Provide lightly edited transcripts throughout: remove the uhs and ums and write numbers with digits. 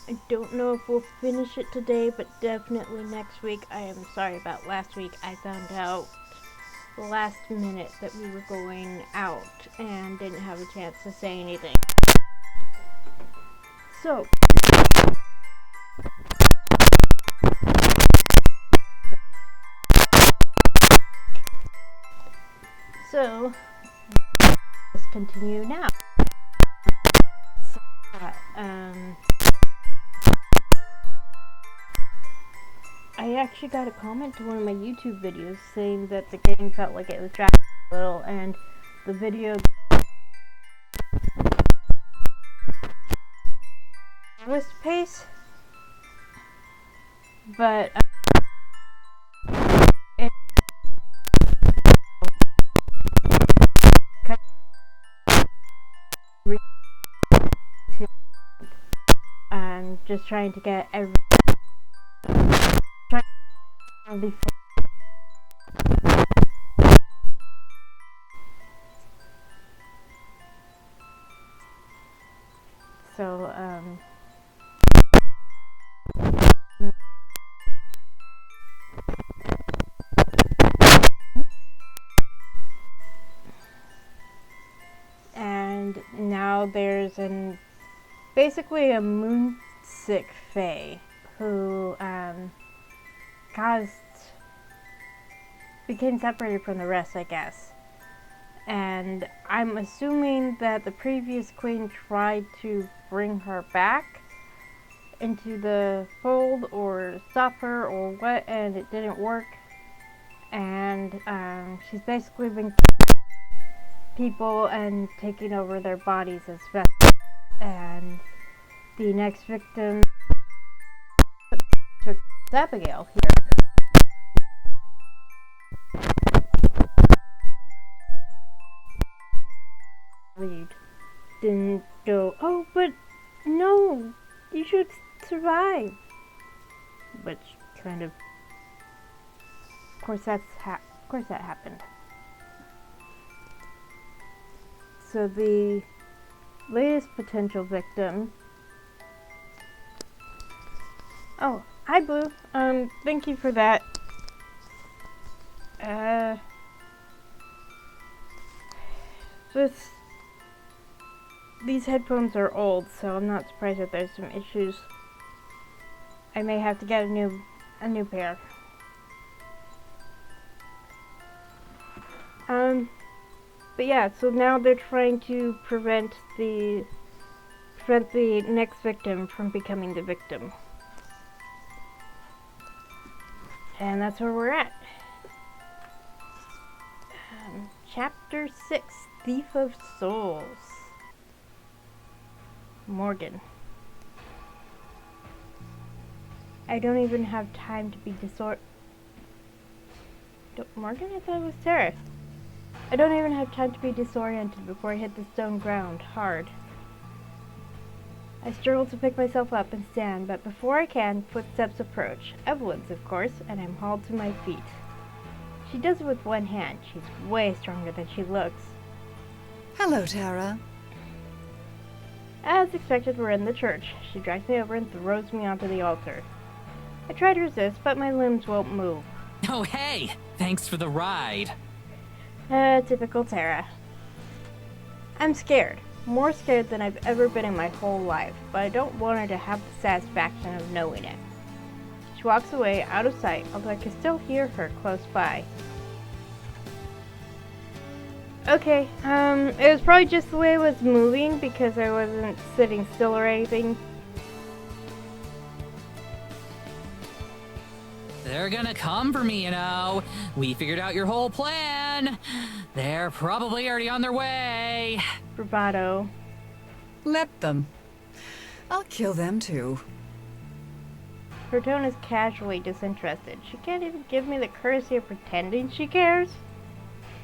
I don't know if we'll finish it today, but definitely next week. I am sorry about last week. I found out last minute that we were going out and didn't have a chance to say anything. So, let's continue now. I actually got a comment to one of my YouTube videos saying that the game felt like it was dragging a little, and the video was pace, but I'm just trying to get every so and now there's basically a moon sick fae who became separated from the rest, I guess. And I'm assuming that the previous queen tried to bring her back into the fold or stop her or what, and it didn't work. And she's basically been people and taking over their bodies as vessels. And the next victim is Abigail here. Didn't go, oh, but no, you should survive. Which kind of course that happened. So the latest potential victim. Oh, hi Blue. Thank you for that. These headphones are old, so I'm not surprised that there's some issues. I may have to get a new pair. But yeah, so now they're trying to prevent the next victim from becoming the victim. And that's where we're at. Chapter 6, Thief of Souls. Morgan. I don't even have time to be Morgan? I thought it was Sarah. I don't even have time to be disoriented before I hit the stone ground hard. I struggle to pick myself up and stand, but before I can, footsteps approach. Evelyn's, of course, and I'm hauled to my feet. She does it with one hand. She's way stronger than she looks. Hello, Tara. As expected, we're in the church. She drags me over and throws me onto the altar. I try to resist, but my limbs won't move. Oh, hey! Thanks for the ride. Typical Tara. I'm scared. More scared than I've ever been in my whole life, but I don't want her to have the satisfaction of knowing it. She walks away, out of sight, although I can still hear her close by. Okay, it was probably just the way I was moving because I wasn't sitting still or anything. They're gonna come for me, you know. We figured out your whole plan. They're probably already on their way. Bravado. Let them. I'll kill them too. Her tone is casually disinterested. She can't even give me the courtesy of pretending she cares.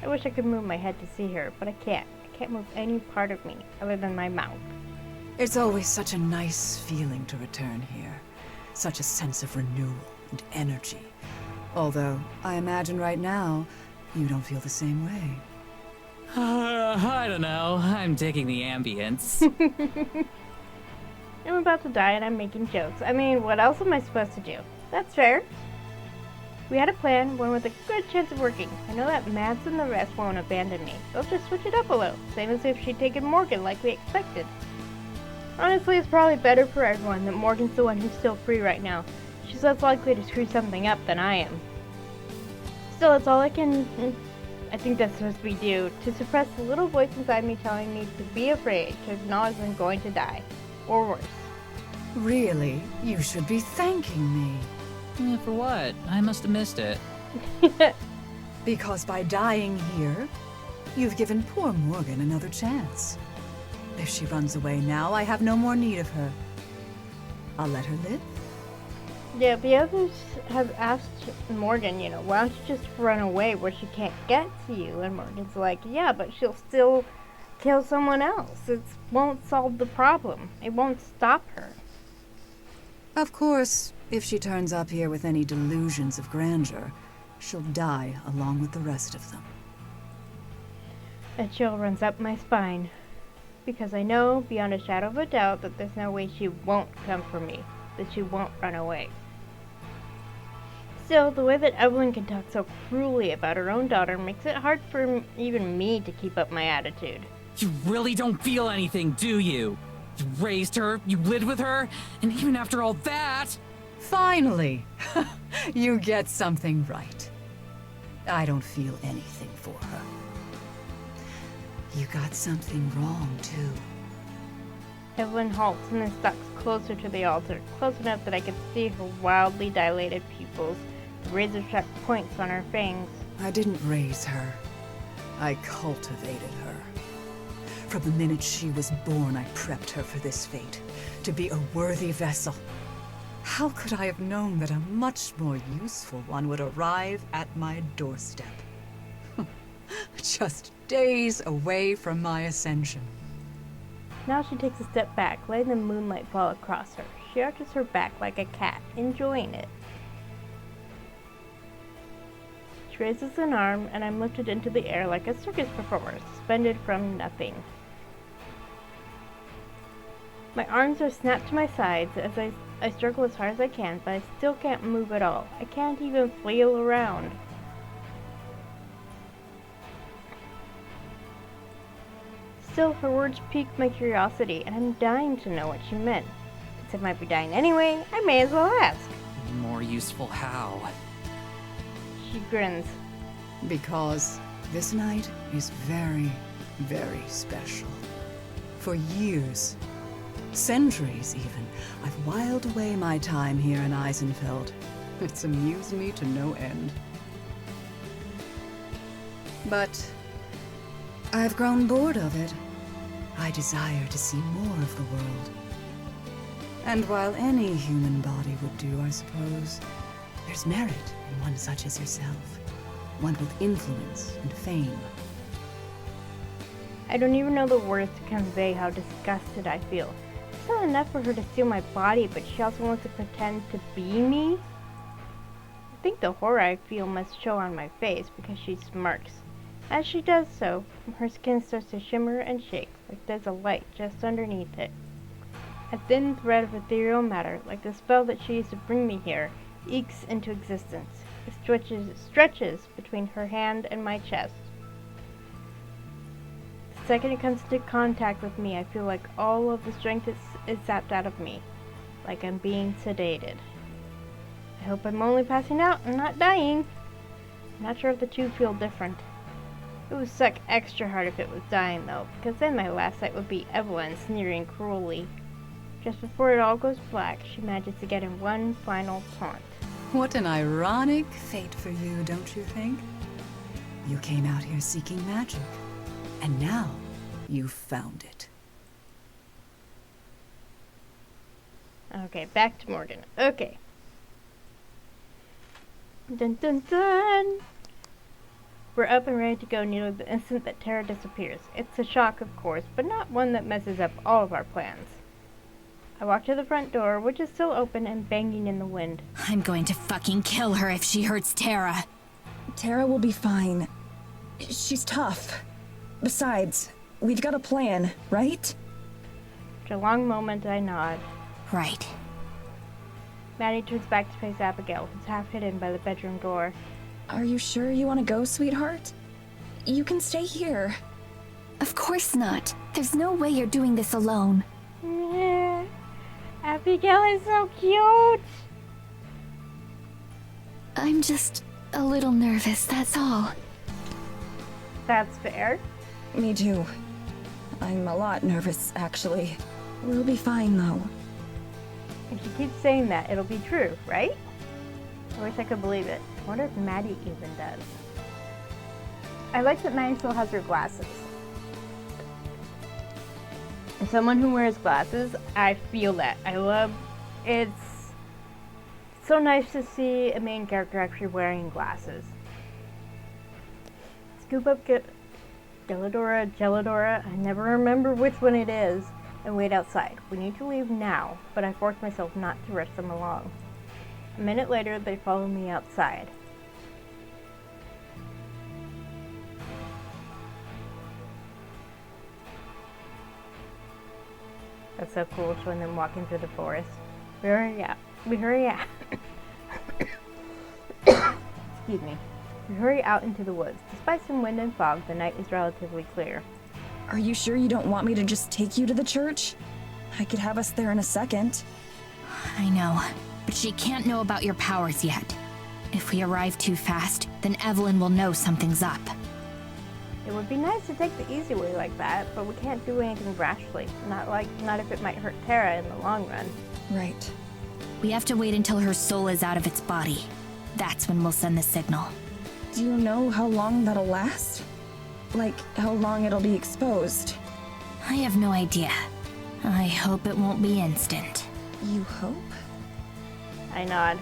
I wish I could move my head to see her, but I can't. I can't move any part of me other than my mouth. It's always such a nice feeling to return here. Such a sense of renewal and energy. Although, I imagine right now, you don't feel the same way. I don't know. I'm digging the ambience. I'm about to die and I'm making jokes. I mean, what else am I supposed to do? That's fair. We had a plan, one with a good chance of working. I know that Mads and the rest won't abandon me. They'll just switch it up a little, same as if she'd taken Morgan like we expected. Honestly, it's probably better for everyone that Morgan's the one who's still free right now. She's less likely to screw something up than I am. Still, that's all I think that's supposed to be do, to suppress the little voice inside me telling me to be afraid, to acknowledge I'm going to die. Or worse. Really? You should be thanking me. For what? I must have missed it. Because by dying here, you've given poor Morgan another chance. If she runs away now, I have no more need of her. I'll let her live. Yeah, the others have asked Morgan, why don't you just run away where she can't get to you? And Morgan's like, yeah, but she'll still kill someone else. It won't solve the problem. It won't stop her. Of course, if she turns up here with any delusions of grandeur, she'll die along with the rest of them. A chill runs up my spine, because I know beyond a shadow of a doubt that there's no way she won't come for me, that she won't run away. Still, the way that Evelyn can talk so cruelly about her own daughter makes it hard for even me to keep up my attitude. You really don't feel anything, do you? You raised her, you lived with her, and even after all that... Finally! You get something right. I don't feel anything for her. You got something wrong, too. Evelyn halts and then stalks closer to the altar, close enough that I can see her wildly dilated pupils, the razor-sharp points on her fangs. I didn't raise her. I cultivated her. From the minute she was born, I prepped her for this fate, to be a worthy vessel. How could I have known that a much more useful one would arrive at my doorstep? Just days away from my ascension. Now she takes a step back, letting the moonlight fall across her. She arches her back like a cat, enjoying it. She raises an arm, and I'm lifted into the air like a circus performer, suspended from nothing. My arms are snapped to my sides as I struggle as hard as I can, but I still can't move at all. I can't even flail around. Still, her words piqued my curiosity, and I'm dying to know what she meant. Since I might be dying anyway, I may as well ask. More useful how? She grins. Because this night is very, very special. For years, centuries even, I've whiled away my time here in Eisenfeld. It's amused me to no end. But I've grown bored of it. I desire to see more of the world. And while any human body would do, I suppose, there's merit in one such as yourself. One with influence and fame. I don't even know the words to convey how disgusted I feel. It's not enough for her to steal my body, but she also wants to pretend to be me? I think the horror I feel must show on my face because she smirks. As she does so, her skin starts to shimmer and shake, like there's a light just underneath it. A thin thread of ethereal matter, like the spell that she used to bring me here, ekes into existence. It stretches between her hand and my chest. The second it comes into contact with me, I feel like all of the strength is sapped out of me, like I'm being sedated. I hope I'm only passing out and not dying. I'm not sure if the two feel different. It would suck extra hard if it was dying, though, because then my last sight would be Evelyn sneering cruelly. Just before it all goes black, she manages to get in one final taunt. What an ironic fate for you, don't you think? You came out here seeking magic, and now you've found it. Okay, back to Morgan. Okay. Dun dun dun! We're up and ready to go nearly the instant that Tara disappears. It's a shock, of course, but not one that messes up all of our plans. I walk to the front door, which is still open and banging in the wind. I'm going to fucking kill her if she hurts Tara. Tara will be fine. She's tough. Besides, we've got a plan, right? After a long moment, I nod. Right. Maddie turns back to face Abigail, who's half hidden by the bedroom door. Are you sure you want to go, sweetheart? You can stay here. Of course not. There's no way you're doing this alone. Yeah. Abigail is so cute! I'm just a little nervous, that's all. That's fair. Me too. I'm a lot nervous, actually. We'll be fine, though. If she keeps saying that, it'll be true, right? I wish I could believe it. I wonder if Maddie even does. I like that Maddie still has her glasses. As someone who wears glasses, I feel that. It's so nice to see a main character actually wearing glasses. Scoop up Gelladora, I never remember which one it is, and wait outside. We need to leave now, but I force myself not to rush them along. A minute later, they follow me outside. That's so cool, showing them walking through the forest. We hurry out. Excuse me. We hurry out into the woods. Despite some wind and fog, the night is relatively clear. Are you sure you don't want me to just take you to the church? I could have us there in a second. I know, but she can't know about your powers yet. If we arrive too fast, then Evelyn will know something's up. It would be nice to take the easy way like that, but we can't do anything rashly. Not if it might hurt Tara in the long run. Right. We have to wait until her soul is out of its body. That's when we'll send the signal. Do you know how long that'll last? Like, how long it'll be exposed? I have no idea. I hope it won't be instant. You hope? I nod.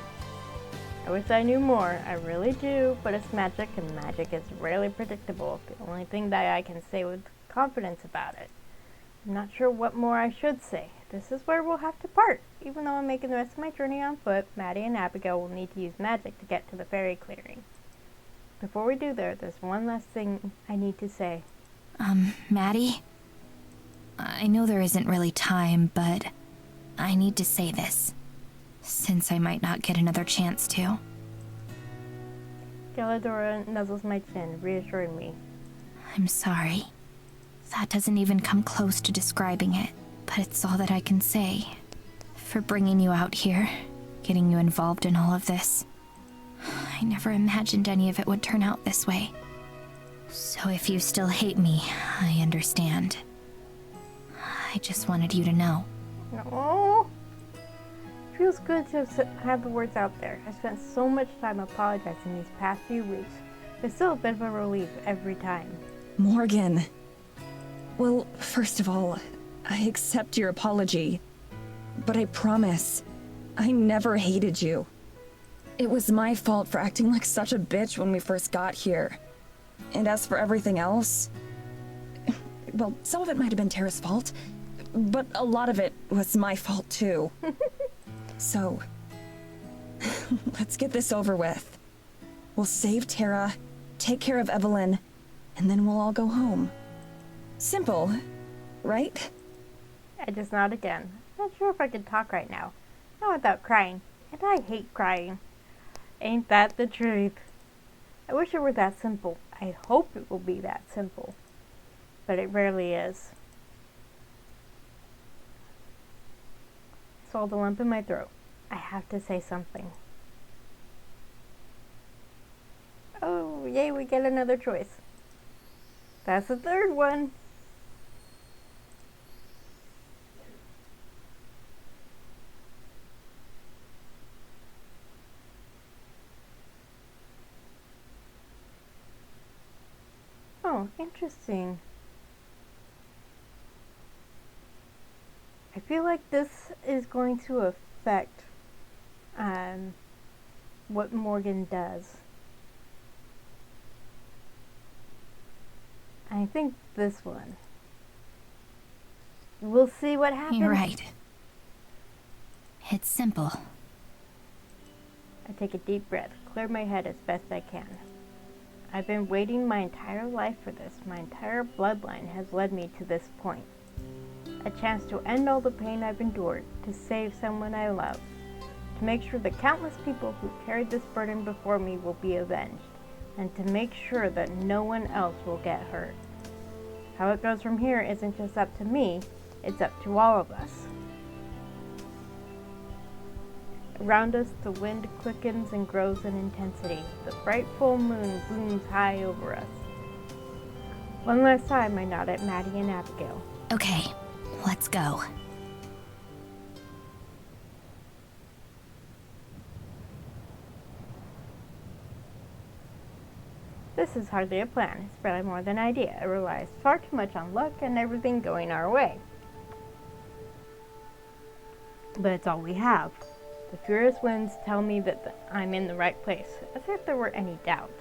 I wish I knew more, I really do, but it's magic, and magic is rarely predictable. The only thing that I can say with confidence about it. I'm not sure what more I should say. This is where we'll have to part. Even though I'm making the rest of my journey on foot, Maddie and Abigail will need to use magic to get to the fairy clearing. Before we do there's one last thing I need to say. Maddie? I know there isn't really time, but I need to say this, since I might not get another chance to. Gelladora nuzzles my chin, reassuring me. I'm sorry. That doesn't even come close to describing it, but it's all that I can say. For bringing you out here, getting you involved in all of this. I never imagined any of it would turn out this way. So if you still hate me, I understand. I just wanted you to know. Oh, feels good to have the words out there. I spent so much time apologizing these past few weeks. It's still a bit of a relief every time. Morgan. Well, first of all, I accept your apology. But I promise, I never hated you. It was my fault for acting like such a bitch when we first got here. And as for everything else, well, some of it might have been Tara's fault, but a lot of it was my fault too. So, let's get this over with. We'll save Tara, take care of Evelyn, and then we'll all go home. Simple, right? I just nod again. I'm not sure if I can talk right now. Not without crying. And I hate crying. Ain't that the truth? I wish it were that simple. I hope it will be that simple. But it rarely is. I swallowed a lump in my throat. I have to say something. Oh, yay, we get another choice. That's the third one. Oh, interesting. I feel like this is going to affect what Morgan does. I think this one. We'll see what happens. You're right. It's simple. I take a deep breath, clear my head as best I can. I've been waiting my entire life for this. My entire bloodline has led me to this point. A chance to end all the pain I've endured, to save someone I love, to make sure the countless people who carried this burden before me will be avenged, and to make sure that no one else will get hurt. How it goes from here isn't just up to me, it's up to all of us. Around us, the wind quickens and grows in intensity. The bright full moon looms high over us. One last time, I nod at Maddie and Abigail. Okay, let's go. This is hardly a plan. It's barely more than an idea. It relies far too much on luck and everything going our way. But it's all we have. The furious winds tell me that I'm in the right place, as if there were any doubt.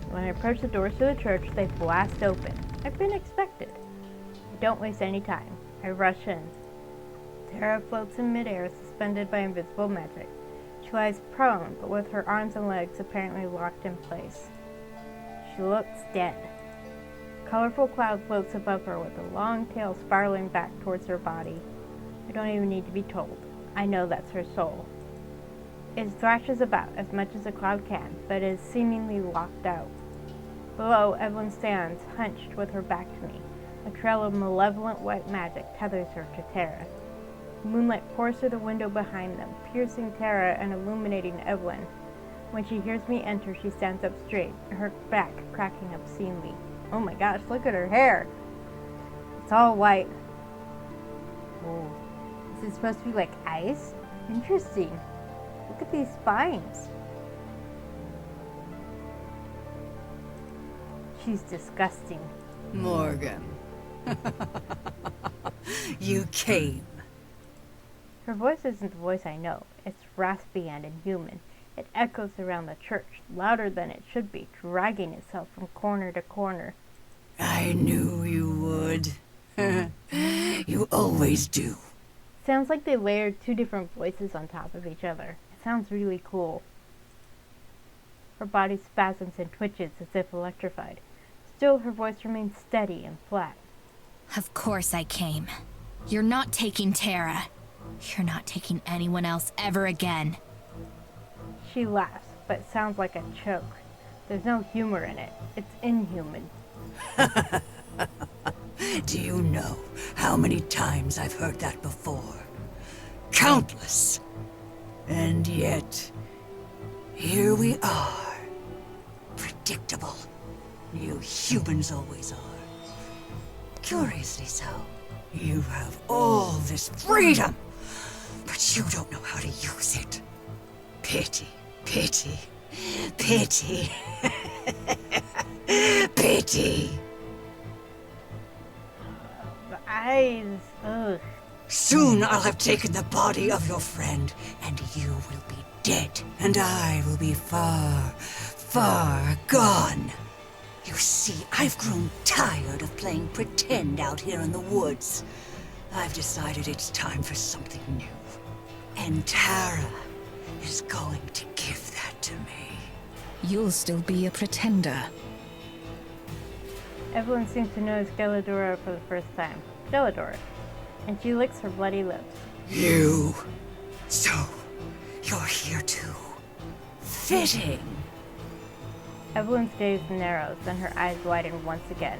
When I approach the doors to the church, they blast open. I've been expected. I don't waste any time. I rush in. Tara floats in midair, suspended by invisible magic. She lies prone, but with her arms and legs apparently locked in place. She looks dead. A colorful cloud floats above her with a long tail spiraling back towards her body. I don't even need to be told. I know that's her soul. It thrashes about as much as a cloud can, but is seemingly locked out. Below, Evelyn stands, hunched with her back to me. A trail of malevolent white magic tethers her to Tara. Moonlight pours through the window behind them, piercing Tara and illuminating Evelyn. When she hears me enter, she stands up straight, her back cracking obscenely. Oh my gosh, look at her hair! It's all white. Oh. Is it supposed to be like ice? Interesting. Look at these spines. She's disgusting. Morgan. You came. Her voice isn't the voice I know. It's raspy and inhuman. It echoes around the church, louder than it should be, dragging itself from corner to corner. I knew you would. You always do. Sounds like they layered two different voices on top of each other. It sounds really cool. Her body spasms and twitches as if electrified. Still, her voice remains steady and flat. Of course I came. You're not taking Tara. You're not taking anyone else ever again. She laughs, but it sounds like a choke. There's no humor in it. It's inhuman. Do you know how many times I've heard that before? Countless. And yet, here we are. Predictable. You humans always are. Curiously so. You have all this freedom, but you don't know how to use it. Pity, pity, pity, pity. The eyes, ugh. Soon I'll have taken the body of your friend, and you will be dead, and I will be far, far gone. You see, I've grown tired of playing pretend out here in the woods. I've decided it's time for something new. And Tara is going to give that to me. You'll still be a pretender. Evelyn seems to notice Gelladora for the first time. Gelladora. And she licks her bloody lips. You. So, you're here too. Fitting. Evelyn's gaze narrows, then her eyes widen once again.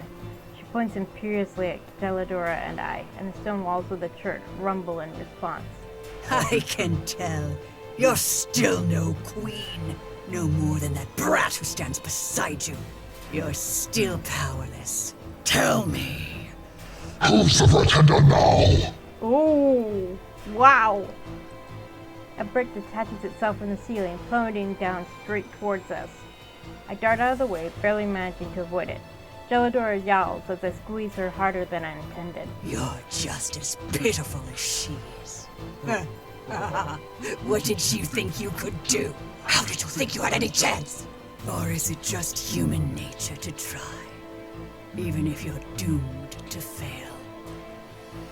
She points imperiously at Gelladora and I, and the stone walls of the church rumble in response. I can tell. You're still no queen. No more than that brat who stands beside you. You're still powerless. Tell me. Who's the pretender now? Ooh, wow! A brick detaches itself from the ceiling, plummeting down straight towards us. I dart out of the way, barely managing to avoid it. Gelladora yowls as I squeeze her harder than I intended. You're just as pitiful as she is. What did you think you could do? How did you think you had any chance? Or is it just human nature to try? Even if you're doomed to fail.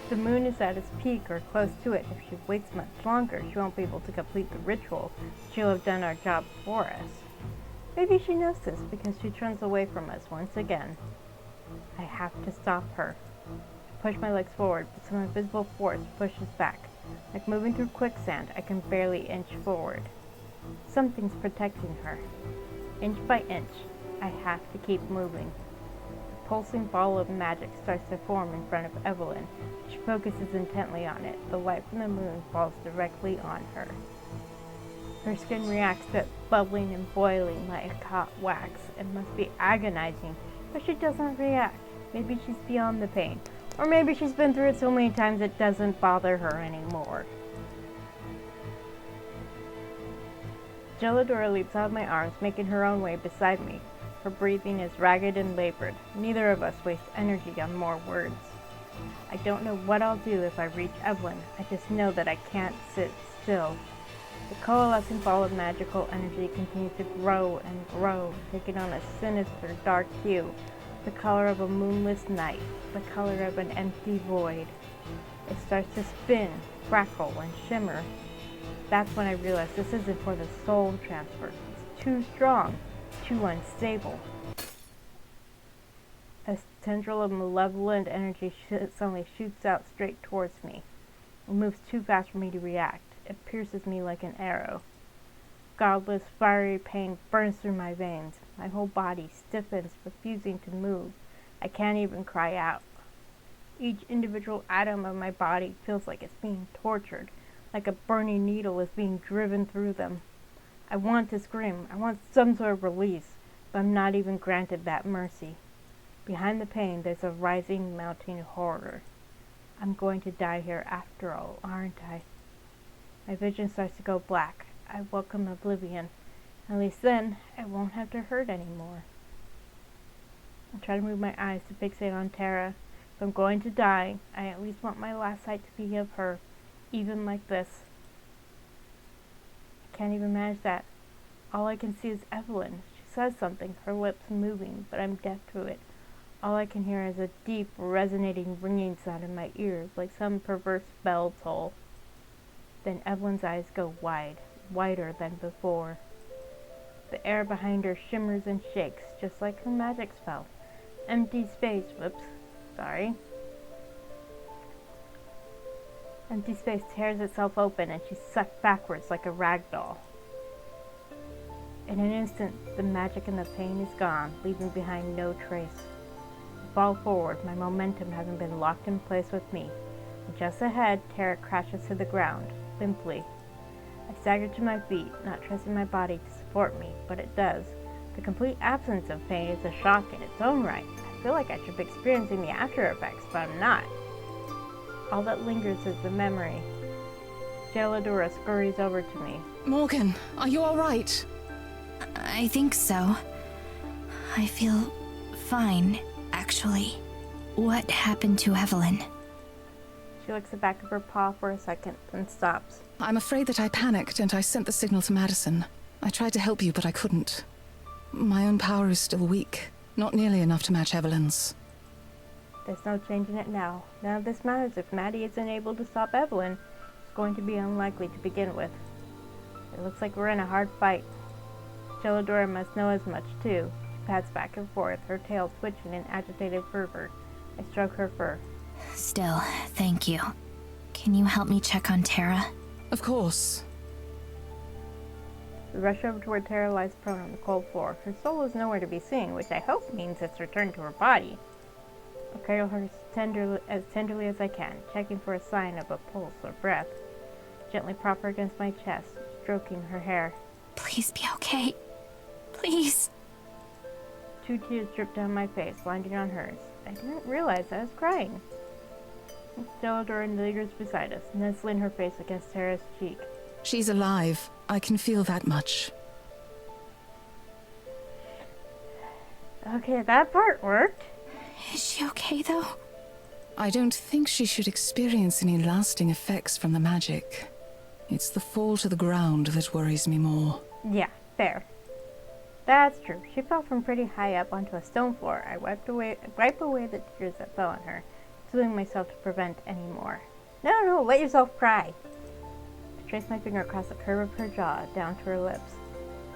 The moon is at its peak or close to it. If she waits much longer, she won't be able to complete the ritual. She'll have done our job for us. Maybe she knows this because she turns away from us once again. I have to stop her. push my legs forward, but some invisible force pushes back. Like moving through quicksand, I can barely inch forward. Something's protecting her. Inch by inch, I have to keep moving. A pulsing ball of magic starts to form in front of Evelyn. She focuses intently on it. The light from the moon falls directly on her. Her skin reacts to it, bubbling and boiling like hot wax. It must be agonizing, but she doesn't react. Maybe she's beyond the pain. Or maybe she's been through it so many times it doesn't bother her anymore. Gelidora leaps out of my arms, making her own way beside me. Her breathing is ragged and labored. Neither of us wastes energy on more words. I don't know what I'll do if I reach Evelyn. I just know that I can't sit still. The coalescing ball of magical energy continues to grow and grow, taking on a sinister dark hue, the color of a moonless night, the color of an empty void. It starts to spin, crackle, and shimmer. That's when I realize this isn't for the soul transfer. It's too strong, too unstable. A tendril of malevolent energy suddenly shoots out straight towards me. It moves too fast for me to react. It pierces me like an arrow. Godless, fiery pain burns through my veins. My whole body stiffens, refusing to move. I can't even cry out. Each individual atom of my body feels like it's being tortured, like a burning needle is being driven through them. I want to scream. I want some sort of release, but I'm not even granted that mercy. Behind the pain, there's a rising, mounting horror. I'm going to die here after all, aren't I? My vision starts to go black. I welcome oblivion. At least then, I won't have to hurt anymore. I try to move my eyes to fixate on Tara. If I'm going to die, I at least want my last sight to be of her, even like this. I can't even manage that. All I can see is Evelyn. She says something, her lips moving, but I'm deaf to it. All I can hear is a deep, resonating, ringing sound in my ears, like some perverse bell toll. Then Evelyn's eyes go wide, wider than before. The air behind her shimmers and shakes, just like her magic spell. Empty space, Empty space tears itself open and she's sucked backwards like a rag doll. In an instant, the magic and the pain is gone, leaving behind no trace. I fall forward, my momentum having been locked in place with me. And just ahead, Tara crashes to the ground, limply. I stagger to my feet, not trusting my body to support me, but it does. The complete absence of pain is a shock in its own right. I feel like I should be experiencing the after effects, but I'm not. All that lingers is the memory. Gelidora scurries over to me. Morgan, are you all right? I think so. I feel fine, actually. What happened to Evelyn? She licks the back of her paw for a second, then stops. I'm afraid that I panicked and I sent the signal to Madison. I tried to help you, but I couldn't. My own power is still weak. Not nearly enough to match Evelyn's. There's no changing it now. None of this matters. If Maddie isn't able to stop Evelyn, it's going to be unlikely to begin with. It looks like we're in a hard fight. Gelidora must know as much, too. She pats back and forth, her tail twitching in agitated fervor. I stroke her fur. Still, thank you. Can you help me check on Tara? Of course. We rush over to where Tara lies prone on the cold floor. Her soul is nowhere to be seen, which I hope means it's returned to her body. I cradle her as tenderly as I can, checking for a sign of a pulse or breath. Gently prop her against my chest, stroking her hair. Please be okay. Please. 2 tears dripped down my face, landing on hers. I didn't realize I was crying. Gelidora lingers beside us, nestling her face against Tara's cheek. She's alive. I can feel that much. Okay, that part worked. Is she okay, though? I don't think she should experience any lasting effects from the magic. It's the fall to the ground that worries me more. Yeah, fair. That's true. She fell from pretty high up onto a stone floor. I wipe away the tears that fell on her, steeling myself to prevent any more. No, let yourself cry. I trace my finger across the curve of her jaw, down to her lips.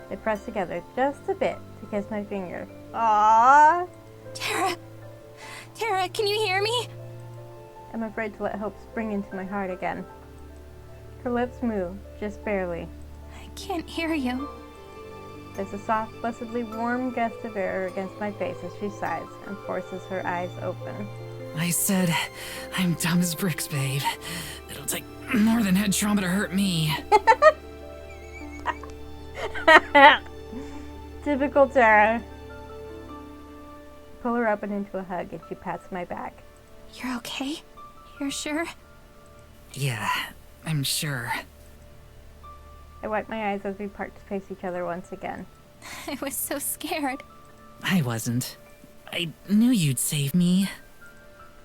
They press together just a bit to kiss my finger. Aww! Tara, can you hear me? I'm afraid to let hope spring into my heart again. Her lips move, just barely. I can't hear you. There's a soft, blessedly warm gust of air against my face as she sighs and forces her eyes open. I said, I'm dumb as bricks, babe. It'll take more than head trauma to hurt me. Typical Tara. Pull her up and into a hug and she pats my back. You're okay? You're sure? Yeah, I'm sure. I wipe my eyes as we part to face each other once again. I was so scared. I wasn't. I knew you'd save me.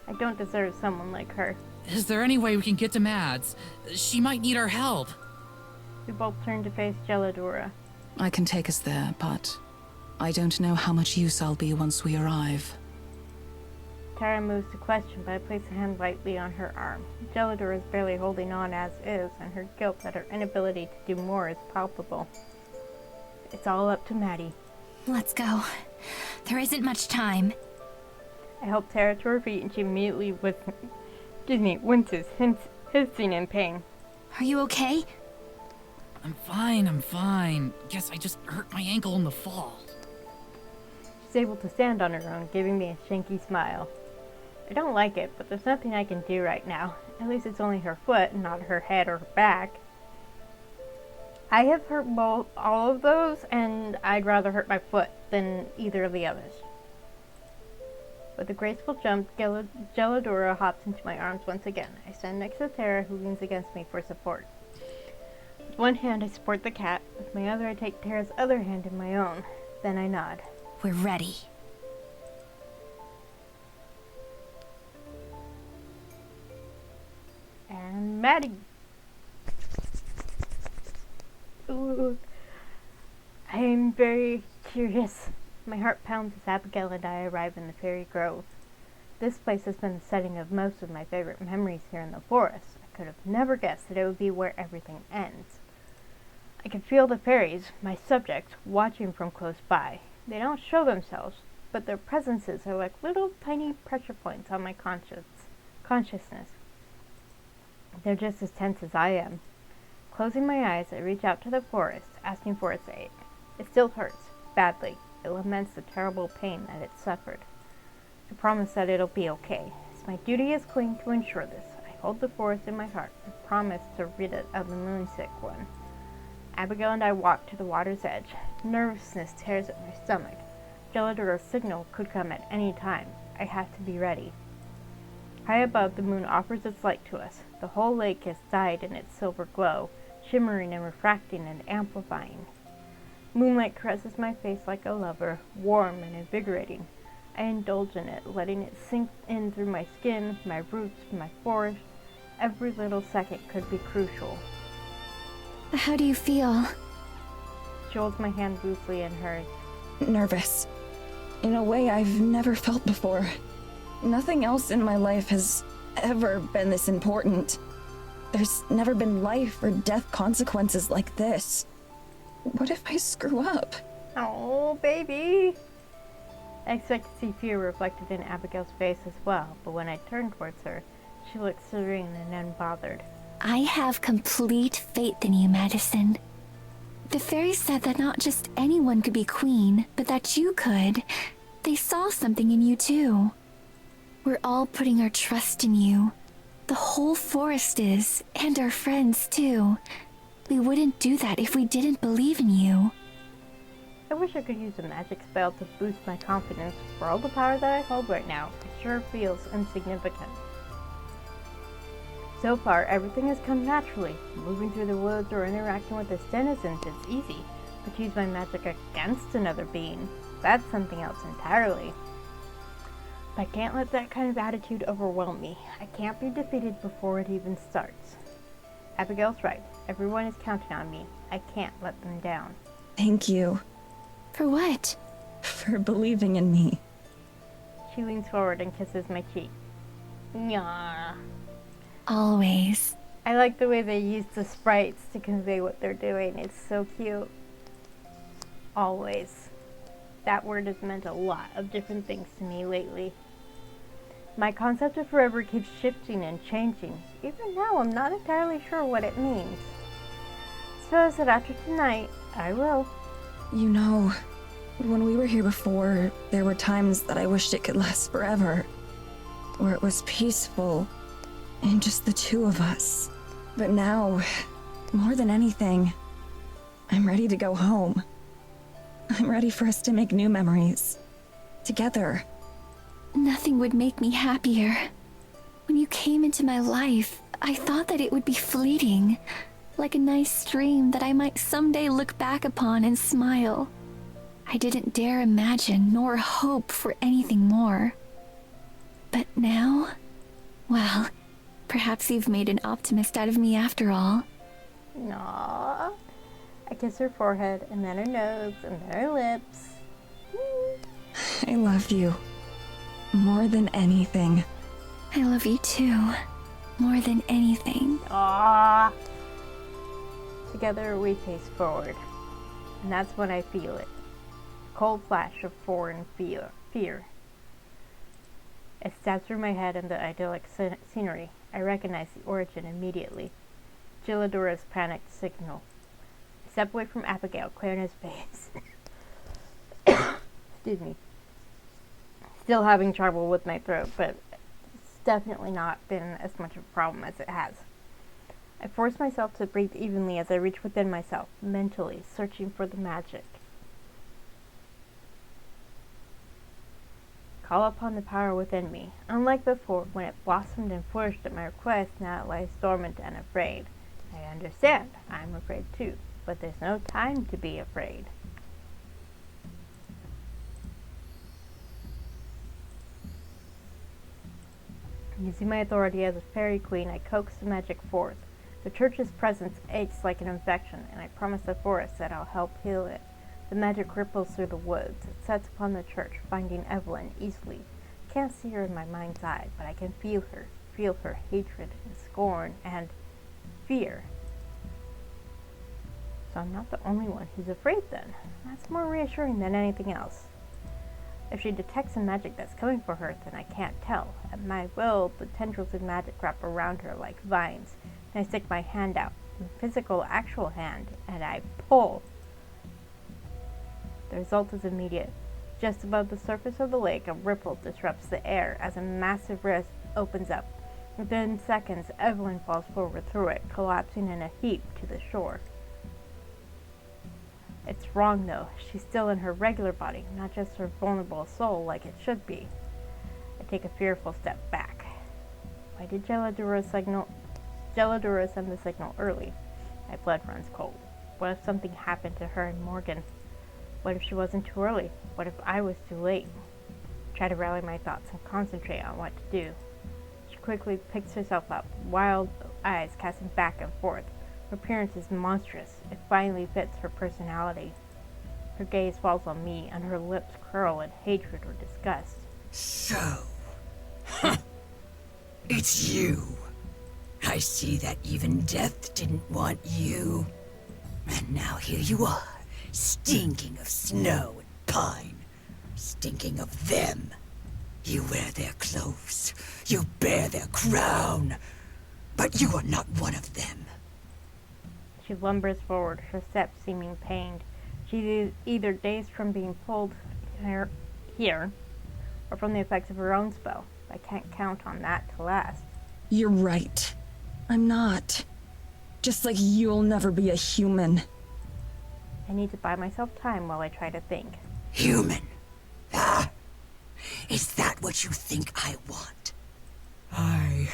I don't deserve someone like her. Is there any way we can get to Mads? She might need our help. We both turn to face Geladora. I can take us there, but I don't know how much use I'll be once we arrive. Tara moves to question, but I place a hand lightly on her arm. Geladora is barely holding on as is, and her guilt at her inability to do more is palpable. It's all up to Maddie. Let's go. There isn't much time. I help Tara to her feet and she immediately winces, hissing in pain. Are you okay? I'm fine. Guess I just hurt my ankle in the fall. She's able to stand on her own, giving me a shanky smile. I don't like it, but there's nothing I can do right now. At least it's only her foot, and not her head or her back. I have hurt all of those, and I'd rather hurt my foot than either of the others. With a graceful jump, Geladora hops into my arms once again. I stand next to Tara, who leans against me for support. With one hand, I support the cat. With my other, I take Tara's other hand in my own. Then I nod. We're ready. And Maddie. Ooh. I am very curious. My heart pounds as Abigail and I arrive in the fairy grove. This place has been the setting of most of my favorite memories here in the forest. I could have never guessed that it would be where everything ends. I can feel the fairies, my subjects, watching from close by. They don't show themselves, but their presences are like little tiny pressure points on my consciousness. They're just as tense as I am. Closing my eyes, I reach out to the forest, asking for its aid. It still hurts, badly. It laments the terrible pain that it suffered. I promise that it'll be okay. It's my duty as queen to ensure this. I hold the forest in my heart and promise to rid it of the moonsick one. Abigail and I walk to the water's edge. Nervousness tears at my stomach. Geladora's signal could come at any time. I have to be ready. High above, the moon offers its light to us. The whole lake is dyed in its silver glow, shimmering and refracting and amplifying. Moonlight caresses my face like a lover, warm and invigorating. I indulge in it, letting it sink in through my skin, my roots, my forest. Every little second could be crucial. How do you feel? She holds my hand loosely in hers. Nervous. In a way I've never felt before. Nothing else in my life has ever been this important. There's never been life or death consequences like this. What if I screw up? Oh, baby! I expect to see fear reflected in Abigail's face as well, but when I turn towards her, she looks serene and unbothered. I have complete faith in you, Madison. The fairies said that not just anyone could be queen, but that you could. They saw something in you too. We're all putting our trust in you. The whole forest is, and our friends too. We wouldn't do that if we didn't believe in you. I wish I could use a magic spell to boost my confidence. For all the power that I hold right now, it sure feels insignificant. So far, everything has come naturally. Moving through the woods or interacting with its denizens is easy, but to use my magic against another being, that's something else entirely. But I can't let that kind of attitude overwhelm me. I can't be defeated before it even starts. Abigail's right. Everyone is counting on me. I can't let them down. Thank you For what? for believing in me. She leans forward and kisses my cheek. Nyah. Always. I like the way they use the sprites to convey what they're doing. It's so cute. Always. That word has meant a lot of different things to me lately. My concept of forever keeps shifting and changing. Even now, I'm not entirely sure what it means. Suppose that after tonight, I will. You know, when we were here before, there were times that I wished it could last forever. Where it was peaceful, and just the two of us. But now, more than anything, I'm ready to go home. I'm ready for us to make new memories. Together. Nothing would make me happier. When you came into my life, I thought that it would be fleeting, like a nice stream that I might someday look back upon and smile. I didn't dare imagine nor hope for anything more. But now, well, perhaps you've made an optimist out of me after all. Aww. I kiss her forehead, and then her nose, and then her lips. I love you. More than anything. I love you too. More than anything. Aww. Together we face forward. And that's when I feel it. A cold flash of foreign fear. It stabs through my head in the idyllic scenery. I recognize the origin immediately. Gilladura's panicked signal. I step away from Abigail, clearing his face. Excuse me. Still having trouble with my throat, but it's definitely not been as much of a problem as it has. I force myself to breathe evenly as I reach within myself, mentally searching for the magic. Call upon the power within me. Unlike before, when it blossomed and flourished at my request, now it lies dormant and afraid. I understand. I'm afraid too, but there's no time to be afraid. Using my authority as a fairy queen, I coax the magic forth. The church's presence aches like an infection, and I promise the forest that I'll help heal it. The magic ripples through the woods. It sets upon the church, finding Evelyn easily. I can't see her in my mind's eye, but I can feel her hatred and scorn and fear. So I'm not the only one who's afraid then. That's more reassuring than anything else. If she detects some magic that's coming for her, then I can't tell. At my will, the tendrils of magic wrap around her like vines, and I stick my hand out, a physical, actual hand, and I pull. The result is immediate. Just above the surface of the lake, a ripple disrupts the air as a massive rift opens up. Within seconds, Evelyn falls forward through it, collapsing in a heap to the shore. It's wrong, though. She's still in her regular body, not just her vulnerable soul like it should be. I take a fearful step back. Why did Gilladura send the signal early? My blood runs cold. What if something happened to her and Morgan? What if she wasn't too early? What if I was too late? I try to rally my thoughts and concentrate on what to do. She quickly picks herself up, wild eyes casting back and forth. Her appearance is monstrous. It finally fits her personality. Her gaze falls on me, and her lips curl in hatred or disgust. So, it's you. I see that even death didn't want you. And now here you are, stinking of snow and pine, stinking of them. You wear their clothes, you bear their crown, but you are not one of them. She lumbers forward, her steps seeming pained. She's either dazed from being pulled here, or from the effects of her own spell. I can't count on that to last. You're right. I'm not. Just like you'll never be a human. I need to buy myself time while I try to think. Human? Ah, is that what you think I want? I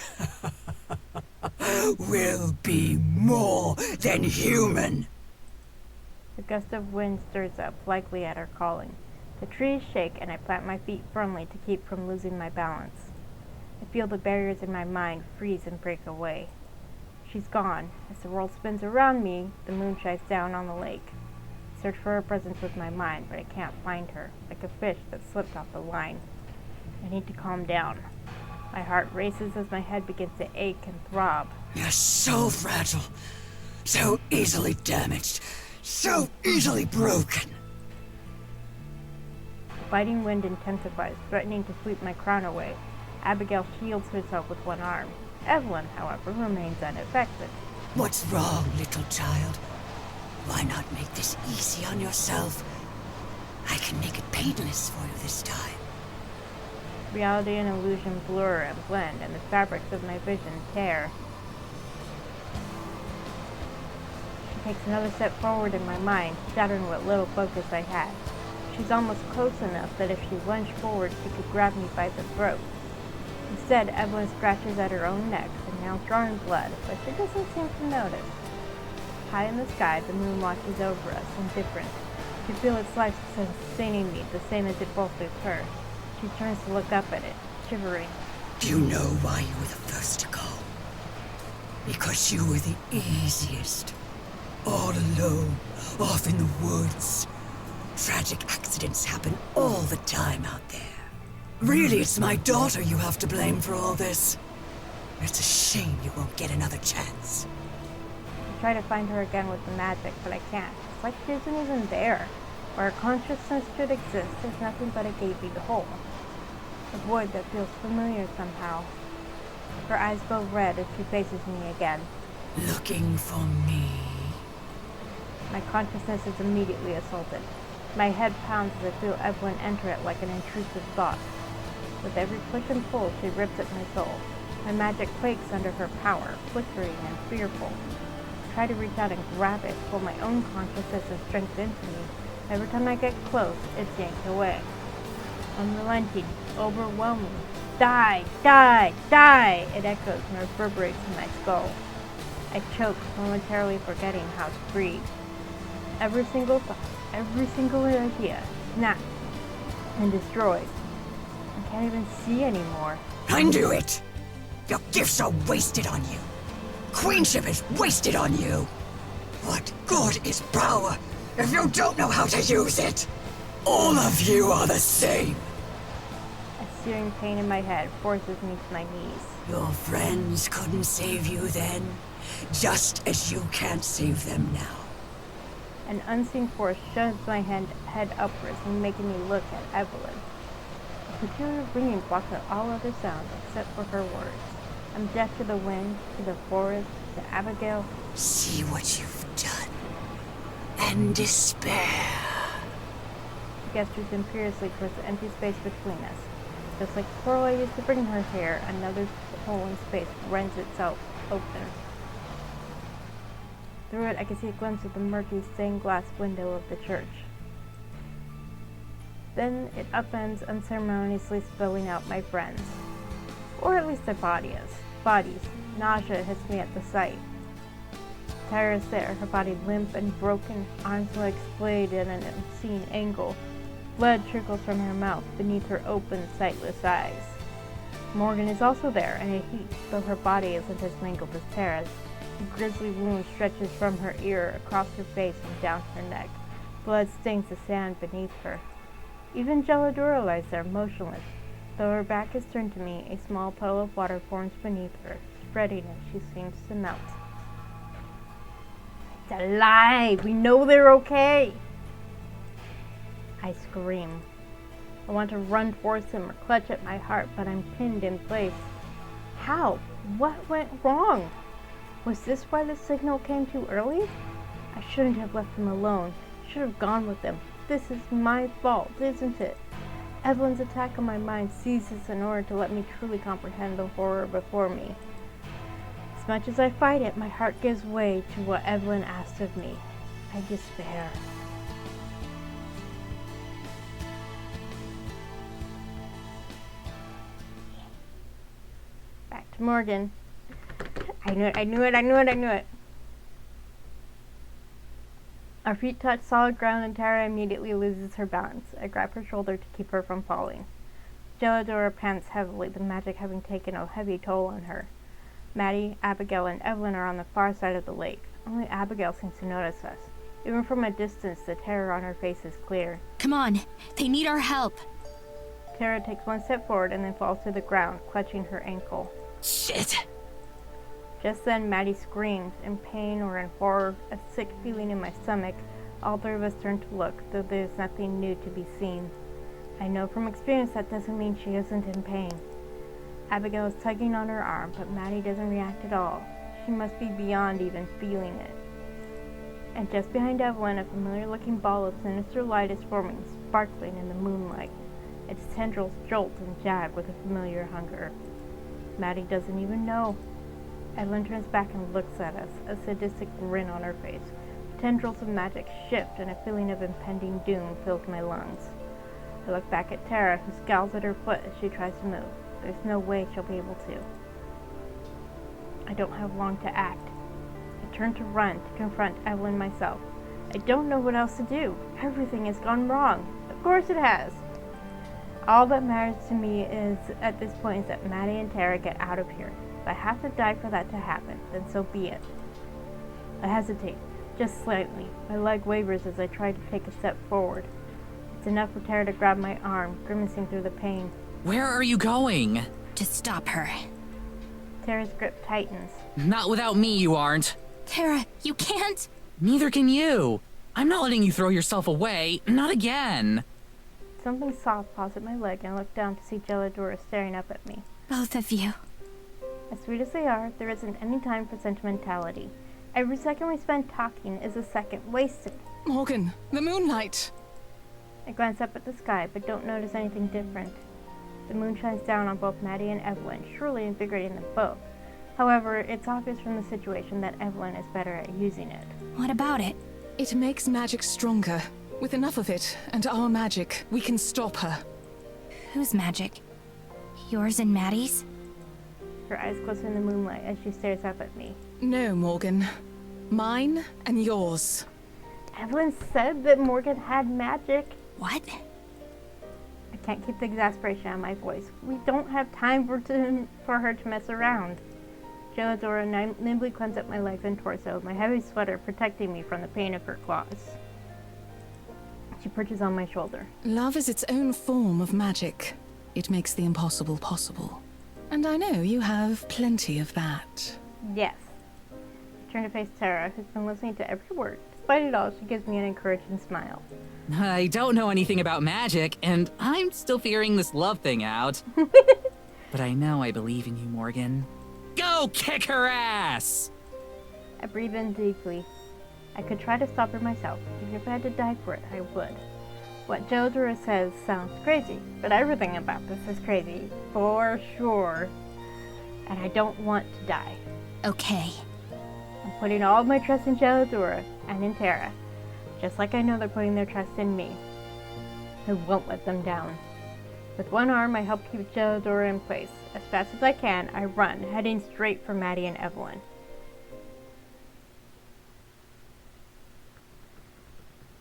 will be more than human. A gust of wind stirs up, likely at her calling. The trees shake, and I plant my feet firmly to keep from losing my balance. I feel the barriers in my mind freeze and break away. She's gone. As the world spins around me, the moon shines down on the lake. I search for her presence with my mind, but I can't find her, like a fish that slipped off the line. I need to calm down. My heart races as my head begins to ache and throb. You're so fragile, so easily damaged, so easily broken. The biting wind intensifies, threatening to sweep my crown away. Abigail shields herself with one arm. Evelyn, however, remains unaffected. What's wrong, little child? Why not make this easy on yourself? I can make it painless for you this time. Reality and illusion blur and blend, and the fabrics of my vision tear. She takes another step forward in my mind, shattering what little focus I had. She's almost close enough that if she lunged forward, she could grab me by the throat. Instead, Evelyn scratches at her own neck, and now drawing blood, but she doesn't seem to notice. High in the sky, the moon watches over us, indifferent. She feels its light sustaining me, the same as it bolsters her. She turns to look up at it, shivering. Do you know why you were the first to go? Because you were the easiest. All alone, off in the woods. Tragic accidents happen all the time out there. Really, it's my daughter you have to blame for all this. It's a shame you won't get another chance. I try to find her again with the magic, but I can't. It's like she isn't even there. Where her consciousness should exist, there's nothing but a gaping hole. A void that feels familiar somehow. Her eyes go red as she faces me again. Looking for me? My consciousness is immediately assaulted. My head pounds as I feel Evelyn enter it like an intrusive thought. With every push and pull, she rips at my soul. My magic quakes under her power, flickering and fearful. I try to reach out and grab it, pull my own consciousness and strength into me. Every time I get close, it's yanked away. Unrelenting, overwhelming. Die! Die! Die! It echoes and reverberates in my skull. I choke, momentarily forgetting how to breathe. Every single thought, every single idea, snapped and destroyed. I can't even see anymore. I knew it! Your gifts are wasted on you. Queenship is wasted on you. What good is power if you don't know how to use it? All of you are the same. A searing pain in my head forces me to my knees. Your friends couldn't save you then, just as you can't save them now. An unseen force shoves my head upwards and making me look at Evelyn. A peculiar ringing blocks out all other sounds except for her words. I'm deaf to the wind, to the forest, to Abigail. See what you've done. And despair. She gestures imperiously towards the empty space between us. Just like the portal I used to bring her here, another hole in space rends itself open. Through it, I can see a glimpse of the murky stained glass window of the church. Then it upends, unceremoniously spilling out my friends. Or at least their bodies. Nausea hits me at the sight. Tara is there, her body limp and broken, arms and legs splayed at an obscene angle. Blood trickles from her mouth beneath her open, sightless eyes. Morgan is also there, in a heap, though her body isn't as mangled as Tara's. A grisly wound stretches from her ear, across her face, and down her neck. Blood stains the sand beneath her. Even Geladura lies there, motionless. Though her back is turned to me, a small puddle of water forms beneath her, spreading as she seems to melt. It's alive! We know they're okay! I scream. I want to run towards him or clutch at my heart, but I'm pinned in place. How? What went wrong? Was this why the signal came too early? I shouldn't have left them alone. Should have gone with them. This is my fault, isn't it? Evelyn's attack on my mind ceases in order to let me truly comprehend the horror before me. As much as I fight it, my heart gives way to what Evelyn asked of me. I despair. Back to Morgan. I knew it. Our feet touch solid ground and Tara immediately loses her balance. I grab her shoulder to keep her from falling. Geladora pants heavily, the magic having taken a heavy toll on her. Maddie, Abigail, and Evelyn are on the far side of the lake. Only Abigail seems to notice us. Even from a distance, the terror on her face is clear. Come on, they need our help. Tara takes one step forward and then falls to the ground, clutching her ankle. Shit! Just then, Maddie screams, in pain or in horror, a sick feeling in my stomach. All three of us turn to look, though there's nothing new to be seen. I know from experience that doesn't mean she isn't in pain. Abigail is tugging on her arm, but Maddie doesn't react at all. She must be beyond even feeling it. And just behind Evelyn, a familiar-looking ball of sinister light is forming, sparkling in the moonlight. Its tendrils jolt and jag with a familiar hunger. Maddie doesn't even know. Evelyn turns back and looks at us, a sadistic grin on her face. Tendrils of magic shift, and a feeling of impending doom fills my lungs. I look back at Tara, who scowls at her foot as she tries to move. There's no way she'll be able to. I don't have long to act. I turn to run, to confront Evelyn myself. I don't know what else to do. Everything has gone wrong. Of course it has. All that matters to me is, at this point, is that Maddie and Tara get out of here. If I have to die for that to happen, then so be it. I hesitate, just slightly. My leg wavers as I try to take a step forward. It's enough for Tara to grab my arm, grimacing through the pain. Where are you going? To stop her. Tara's grip tightens. Not without me, you aren't. Tara, you can't! Neither can you. I'm not letting you throw yourself away. Not again. Something soft paws at my leg, and I look down to see Geladora staring up at me. Both of you. As sweet as they are, there isn't any time for sentimentality. Every second we spend talking is a second wasted. Morgan, the moonlight! I glance up at the sky, but don't notice anything different. The moon shines down on both Maddie and Evelyn, surely invigorating them both. However, it's obvious from the situation that Evelyn is better at using it. What about it? It makes magic stronger. With enough of it, and our magic, we can stop her. Whose magic? Yours and Maddie's? Her eyes glisten in the moonlight as she stares up at me. No, Morgan. Mine and yours. Evelyn said that Morgan had magic. What? I can't keep the exasperation out of my voice. We don't have time for her to mess around. Geladora nimbly climbs up my legs and torso, my heavy sweater protecting me from the pain of her claws. She perches on my shoulder. Love is its own form of magic. It makes the impossible possible. And I know you have plenty of that. Yes. I turn to face Tara, who's been listening to every word. Despite it all, she gives me an encouraging smile. I don't know anything about magic, and I'm still figuring this love thing out. But I know I believe in you, Morgan. Go kick her ass! I breathe in deeply. I could try to stop her myself. Even if I had to die for it, I would. What Geladora says sounds crazy, but everything about this is crazy, for sure. And I don't want to die. Okay. I'm putting all of my trust in Geladora and in Tara, just like I know they're putting their trust in me. I won't let them down. With one arm, I help keep Geladora in place. As fast as I can, I run, heading straight for Maddie and Evelyn.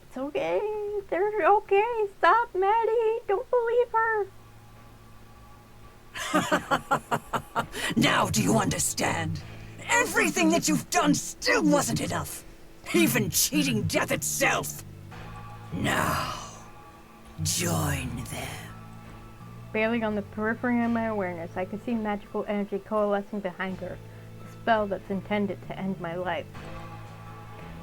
It's okay. They're okay. Stop, Maddie. Don't believe her. Now do you understand? Everything that you've done still wasn't enough. Even cheating death itself. Now, join them. Barely on the periphery of my awareness, I could see magical energy coalescing behind her. The spell that's intended to end my life.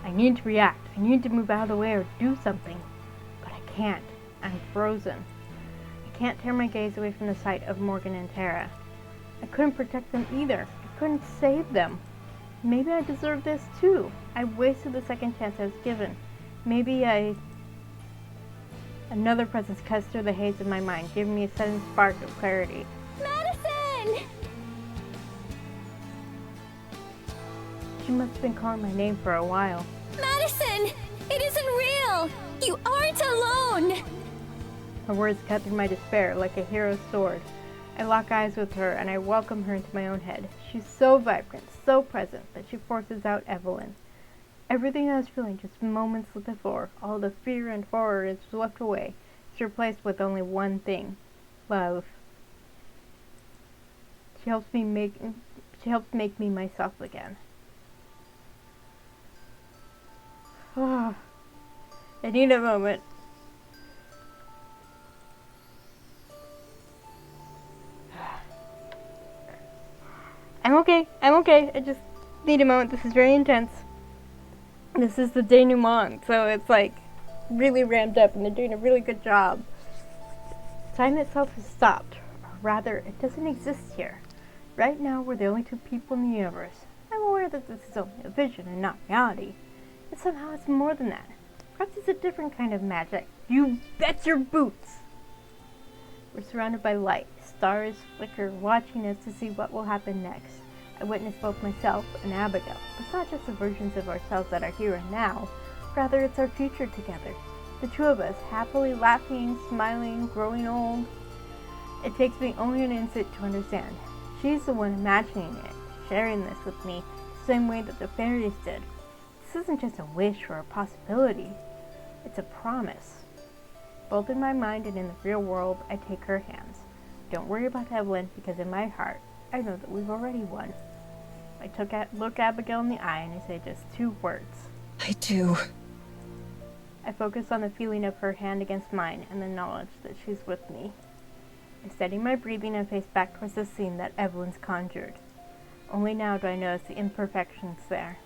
I need to react. I need to move out of the way or do something. But I can't. I'm frozen. I can't tear my gaze away from the sight of Morgan and Tara. I couldn't protect them either. I couldn't save them. Maybe I deserve this too. I wasted the second chance I was given. Another presence cuts through the haze of my mind, giving me a sudden spark of clarity. Madison! She must have been calling my name for a while. Madison! It isn't real! You aren't alone! Her words cut through my despair like a hero's sword. I lock eyes with her and I welcome her into my own head. She's so vibrant, so present, that she forces out Evelyn. Everything I was feeling just moments before, all the fear and horror is swept away. It's replaced with only one thing. Love. She helps make me myself again. Oh, I need a moment. I'm okay. I just need a moment. This is very intense. This is the denouement, so it's like really ramped up and they're doing a really good job. Time itself has stopped. rather, it doesn't exist here. Right now, we're the only two people in the universe. I'm aware that this is only a vision and not reality. But somehow it's more than that. Perhaps it's a different kind of magic. You bet your boots! We're surrounded by light. Stars flicker, watching us to see what will happen next. I witness both myself and Abigail. It's not just the versions of ourselves that are here and now. Rather, it's our future together. The two of us, happily laughing, smiling, growing old. It takes me only an instant to understand. She's the one imagining it, sharing this with me, the same way that the fairies did. This isn't just a wish or a possibility. It's a promise. Both in my mind and in the real world, I take her hands. Don't worry about Evelyn, because in my heart, I know that we've already won. I look Abigail in the eye and I say just 2 words. I do. I focus on the feeling of her hand against mine and the knowledge that she's with me. I steady my breathing and face back towards the scene that Evelyn's conjured. Only now do I notice the imperfections there.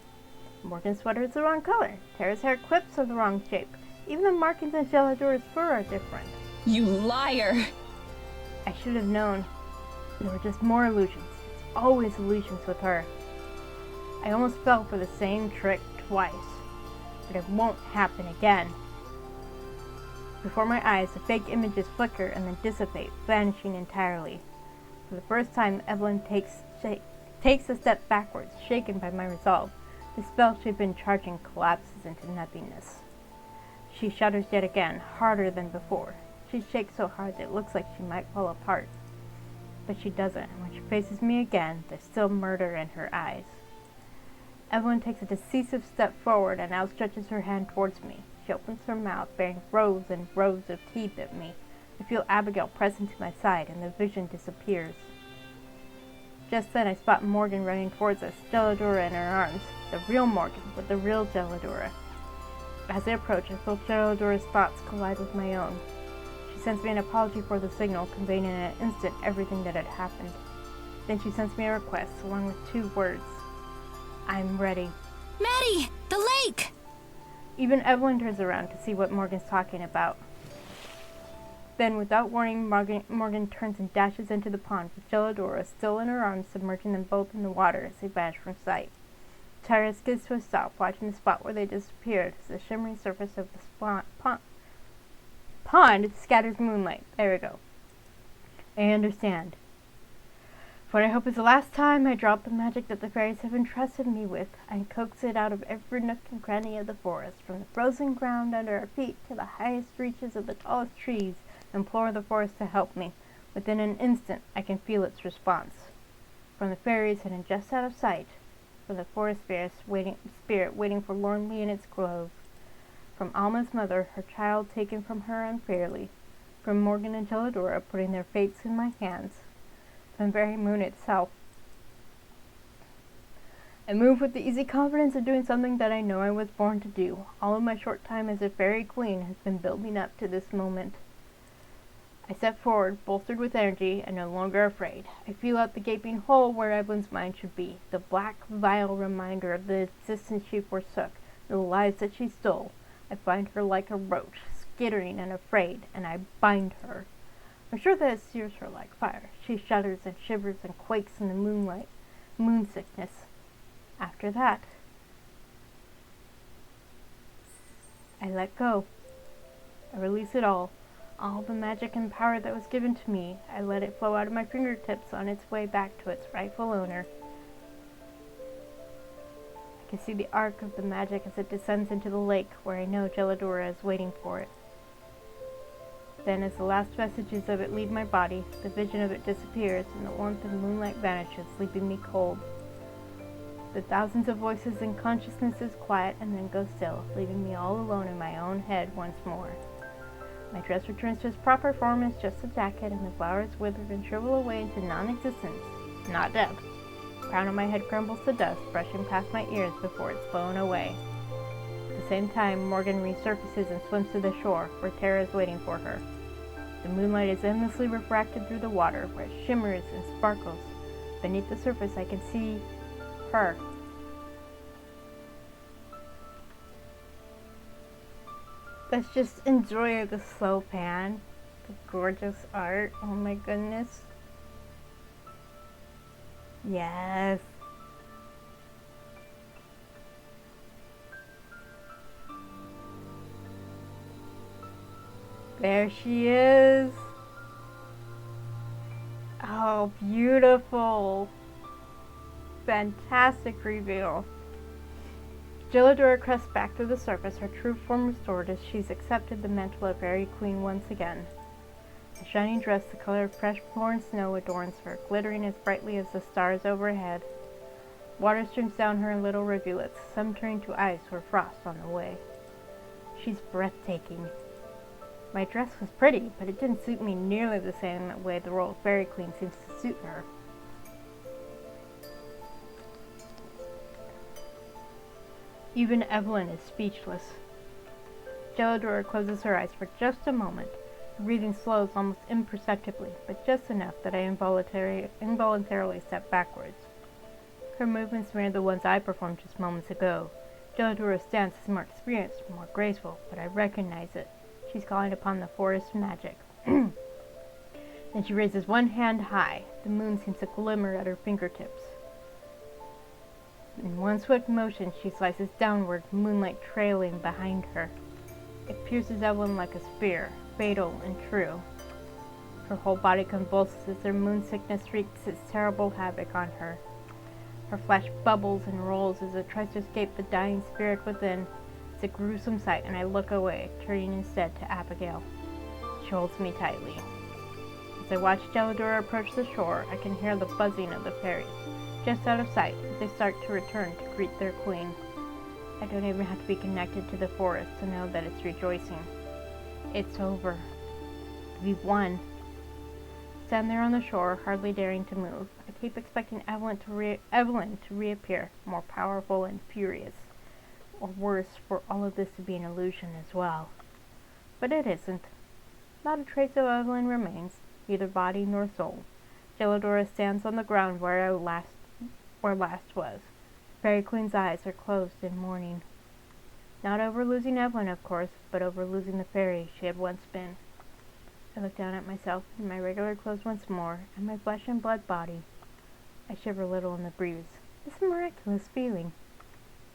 Morgan's sweater is the wrong color. Tara's hair clips are the wrong shape. Even the markings on Geladora's fur are different. You liar! I should have known. There were just more illusions. It's always illusions with her. I almost fell for the same trick twice. But it won't happen again. Before my eyes, the fake images flicker and then dissipate, vanishing entirely. For the first time, Evelyn takes a step backwards, shaken by my resolve. The spell she'd been charging collapses into nothingness. She shudders yet again, harder than before. She shakes so hard that it looks like she might fall apart. But she doesn't, and when she faces me again, there's still murder in her eyes. Evelyn takes a decisive step forward and outstretches her hand towards me. She opens her mouth, bearing rows and rows of teeth at me. I feel Abigail press into my side, and the vision disappears. Just then I spot Morgan running towards us, Geladora in her arms. The real Morgan, with the real Geladora. As I approach, I feel Geladora's thoughts collide with my own. She sends me an apology for the signal, conveying in an instant everything that had happened. Then she sends me a request, along with 2 words. I'm ready. Maddie! The lake! Even Evelyn turns around to see what Morgan's talking about. Then, without warning, Morgan turns and dashes into the pond, with Geladora still in her arms, submerging them both in the water as they vanish from sight. Tyra skids to a stop, watching the spot where they disappeared, as the shimmering surface of the pond scatters moonlight. There we go. I understand. For what I hope is the last time I drop the magic that the fairies have entrusted me with, and coax it out of every nook and cranny of the forest, from the frozen ground under our feet to the highest reaches of the tallest trees, implore the forest to help me. Within an instant, I can feel its response. From the fairies hidden just out of sight, from the forest spirit waiting forlornly in its grove, from Alma's mother, her child taken from her unfairly, from Morgan and Geladora putting their fates in my hands, from the very moon itself. I move with the easy confidence of doing something that I know I was born to do. All of my short time as a fairy queen has been building up to this moment. I step forward, bolstered with energy, and no longer afraid. I feel out the gaping hole where Evelyn's mind should be, the black, vile reminder of the existence she forsook, the lives that she stole. I find her like a roach, skittering and afraid, and I bind her. I'm sure that it sears her like fire. She shudders and shivers and quakes in the moonlight, moon sickness. After that, I let go. I release it all the magic and power that was given to me. I let it flow out of my fingertips on its way back to its rightful owner. I can see the arc of the magic as it descends into the lake, where I know Geladora is waiting for it. Then, as the last vestiges of it leave my body, the vision of it disappears, and the warmth of moonlight vanishes, leaving me cold. The thousands of voices in consciousnesses quiet and then go still, leaving me all alone in my own head once more. My dress returns to its proper form as just a jacket, and the flowers wither and shrivel away into non-existence, not death. The crown of my head crumbles to dust, brushing past my ears before it's blown away. At the same time, Morgan resurfaces and swims to the shore, where Tara is waiting for her. The moonlight is endlessly refracted through the water, where it shimmers and sparkles. Beneath the surface, I can see her. Let's just enjoy the slow pan, the gorgeous art. Oh my goodness. Yes. There she is. Oh, beautiful. Fantastic reveal. Gelidora crests back to the surface, her true form restored as she's accepted the mantle of Fairy Queen once again. A shining dress the color of fresh-fallen snow adorns her, glittering as brightly as the stars overhead. Water streams down her in little rivulets, some turning to ice or frost on the way. She's breathtaking. My dress was pretty, but it didn't suit me nearly the same way the Royal Fairy Queen seems to suit her. Even Evelyn is speechless. Gelidora closes her eyes for just a moment. Her breathing slows almost imperceptibly, but just enough that I involuntarily step backwards. Her movements mirror the ones I performed just moments ago. Gelidora's stance is more experienced, more graceful, but I recognize it. She's calling upon the forest magic. Then she raises one hand high. The moon seems to glimmer at her fingertips. In one swift motion, she slices downward, moonlight trailing behind her. It pierces Evelyn like a spear, fatal and true. Her whole body convulses as her moon sickness wreaks its terrible havoc on her. Her flesh bubbles and rolls as it tries to escape the dying spirit within. It's a gruesome sight, and I look away, turning instead to Abigail. She holds me tightly. As I watch Gelidora approach the shore, I can hear the buzzing of the fairies, just out of sight, as they start to return to greet their queen. I don't even have to be connected to the forest to know that it's rejoicing. It's over. We've won. I stand there on the shore, hardly daring to move. I keep expecting Evelyn to reappear, more powerful and furious. Or worse, for all of this to be an illusion as well. But it isn't. Not a trace of Evelyn remains, neither body nor soul. Gelidora stands on the ground where last was. Fairy Queen's eyes are closed in mourning. Not over losing Evelyn, of course, but over losing the fairy she had once been. I look down at myself in my regular clothes once more, and my flesh and blood body. I shiver a little in the breeze. It's a miraculous feeling.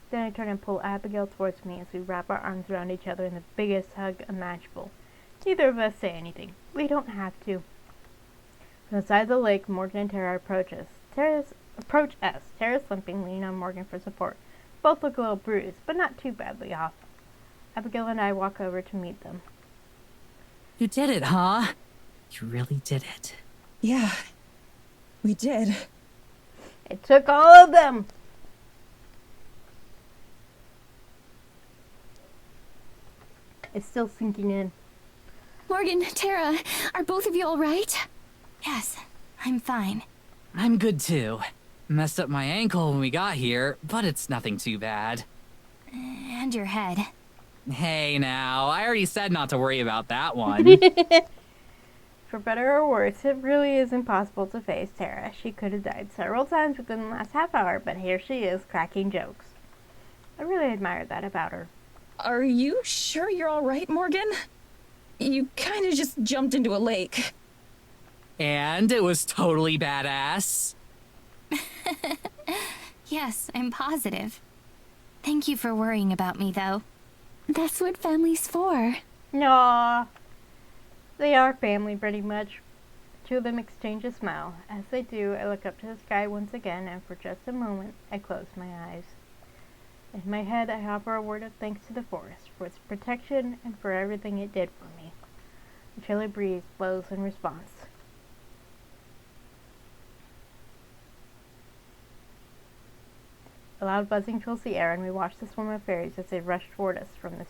Then I turn and pull Abigail towards me as we wrap our arms around each other in the biggest hug imaginable. Neither of us say anything. We don't have to. From the side of the lake, Morgan and Tara approach us. Tara's limping, leaning on Morgan for support. Both look a little bruised, but not too badly off. Abigail and I walk over to meet them. You did it, huh? You really did it. Yeah, we did. It took all of them! It's still sinking in. Morgan, Tara, are both of you all right? Yes, I'm fine. I'm good too. Messed up my ankle when we got here, but it's nothing too bad. And your head. Hey now, I already said not to worry about that one. For better or worse, it really is impossible to face Tara. She could have died several times within the last half hour, but here she is, cracking jokes. I really admire that about her. Are you sure you're all right, Morgan? You kind of just jumped into a lake. And it was totally badass. Yes, I'm positive. Thank you for worrying about me, though. That's what family's for. Aww. They are family, pretty much. The two of them exchange a smile. As they do, I look up to the sky once again, and for just a moment, I close my eyes. In my head, I offer a word of thanks to the forest for its protection and for everything it did for me. A chilly breeze blows in response. A loud buzzing fills the air, and we watch the swarm of fairies as they rush toward us from the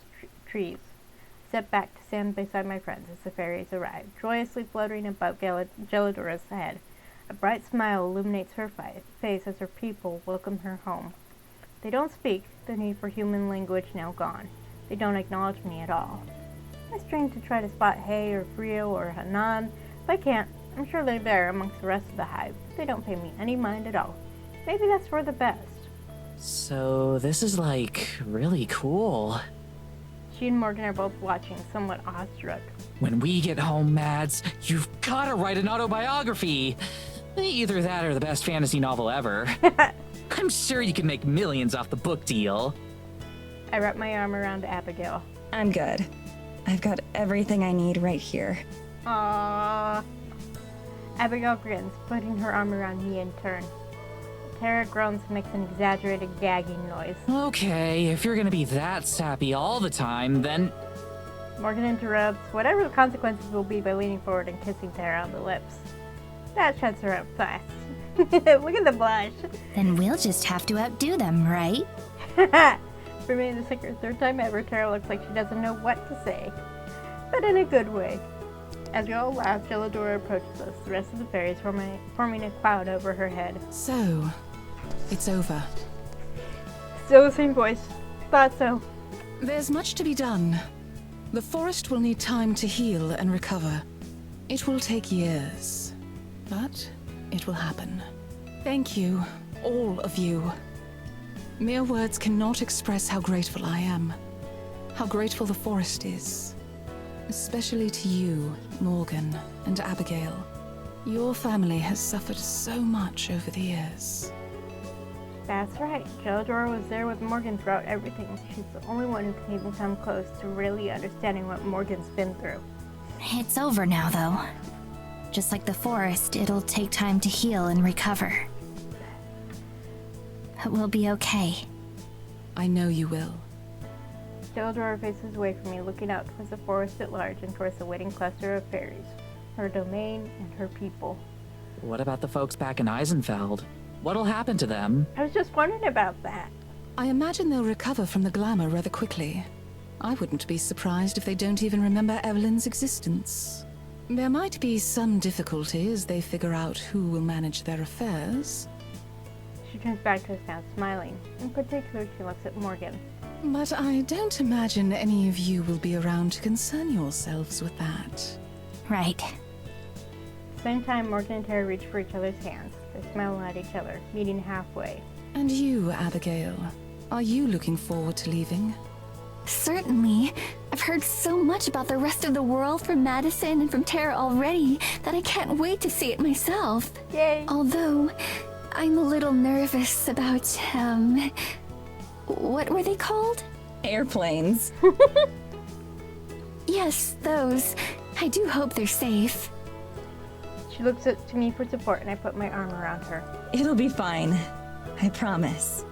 trees. I step back to stand beside my friends as the fairies arrive, joyously fluttering above Gelidora's head. A bright smile illuminates her face as her people welcome her home. They don't speak, the need for human language now gone. They don't acknowledge me at all. I strain to try to spot Hay or Frio or Hanan. If I can't, I'm sure they're there amongst the rest of the hive. They don't pay me any mind at all. Maybe that's for the best. So this is like really cool. She and Morgan are both watching, somewhat awestruck. When we get home, Mads, you've gotta write an autobiography. Either that or the best fantasy novel ever. I'm sure you can make millions off the book deal. I wrap my arm around Abigail. I'm good. I've got everything I need right here. Aww. Abigail grins, putting her arm around me in turn. Tara groans and makes an exaggerated gagging noise. Okay, if you're gonna be that sappy all the time, then... Morgan interrupts, whatever the consequences will be, by leaning forward and kissing Tara on the lips. That shuts her up fast. Look at the blush. Then we'll just have to outdo them, right? For me, the second or third time ever, Tara looks like she doesn't know what to say. But in a good way. As we all laugh, Gelladora approaches us, the rest of the fairies forming a cloud over her head. So, it's over. Still the same voice. Thought so. There's much to be done. The forest will need time to heal and recover. It will take years, but it will happen. Thank you, all of you. Mere words cannot express how grateful I am. How grateful the forest is. Especially to you, Morgan and Abigail. Your family has suffered so much over the years. That's right. Gelladora was there with Morgan throughout everything. She's the only one who can even come close to really understanding what Morgan's been through. It's over now, though. Just like the forest, it'll take time to heal and recover. But we'll be okay. I know you will. Gelladora faces away from me, looking out towards the forest at large and towards the waiting cluster of fairies. Her domain and her people. What about the folks back in Eisenfeld? What'll happen to them? I was just wondering about that. I imagine they'll recover from the glamour rather quickly. I wouldn't be surprised if they don't even remember Evelyn's existence. There might be some difficulty as they figure out who will manage their affairs. She turns back to us now, smiling. In particular, she looks at Morgan. But I don't imagine any of you will be around to concern yourselves with that. Right. At the same time, Morgan and Tara reach for each other's hands. They smile at each other, meeting halfway. And you, Abigail, are you looking forward to leaving? Certainly. I've heard so much about the rest of the world from Madison and from Tara already that I can't wait to see it myself. Yay! Although, I'm a little nervous about, what were they called? Airplanes. Yes, those. I do hope they're safe. She looks up to me for support, and I put my arm around her. It'll be fine. I promise.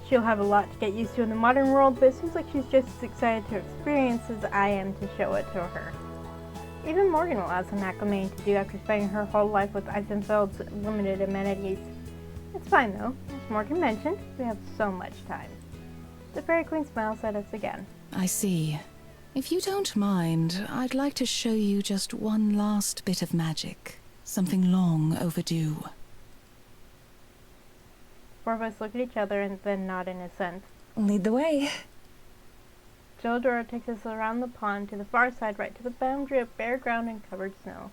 She'll have a lot to get used to in the modern world, but it seems like she's just as excited to experience as I am to show it to her. Even Morgan will have some acclimating to do after spending her whole life with Eisenfeld's limited amenities. It's fine though. As Morgan mentioned, we have so much time. The Fairy Queen smiles at us again. I see. If you don't mind, I'd like to show you just one last bit of magic. Something long overdue. Four of us look at each other and then nod in assent. Lead the way. Gelladora takes us around the pond to the far side, right to the boundary of bare ground and covered snow.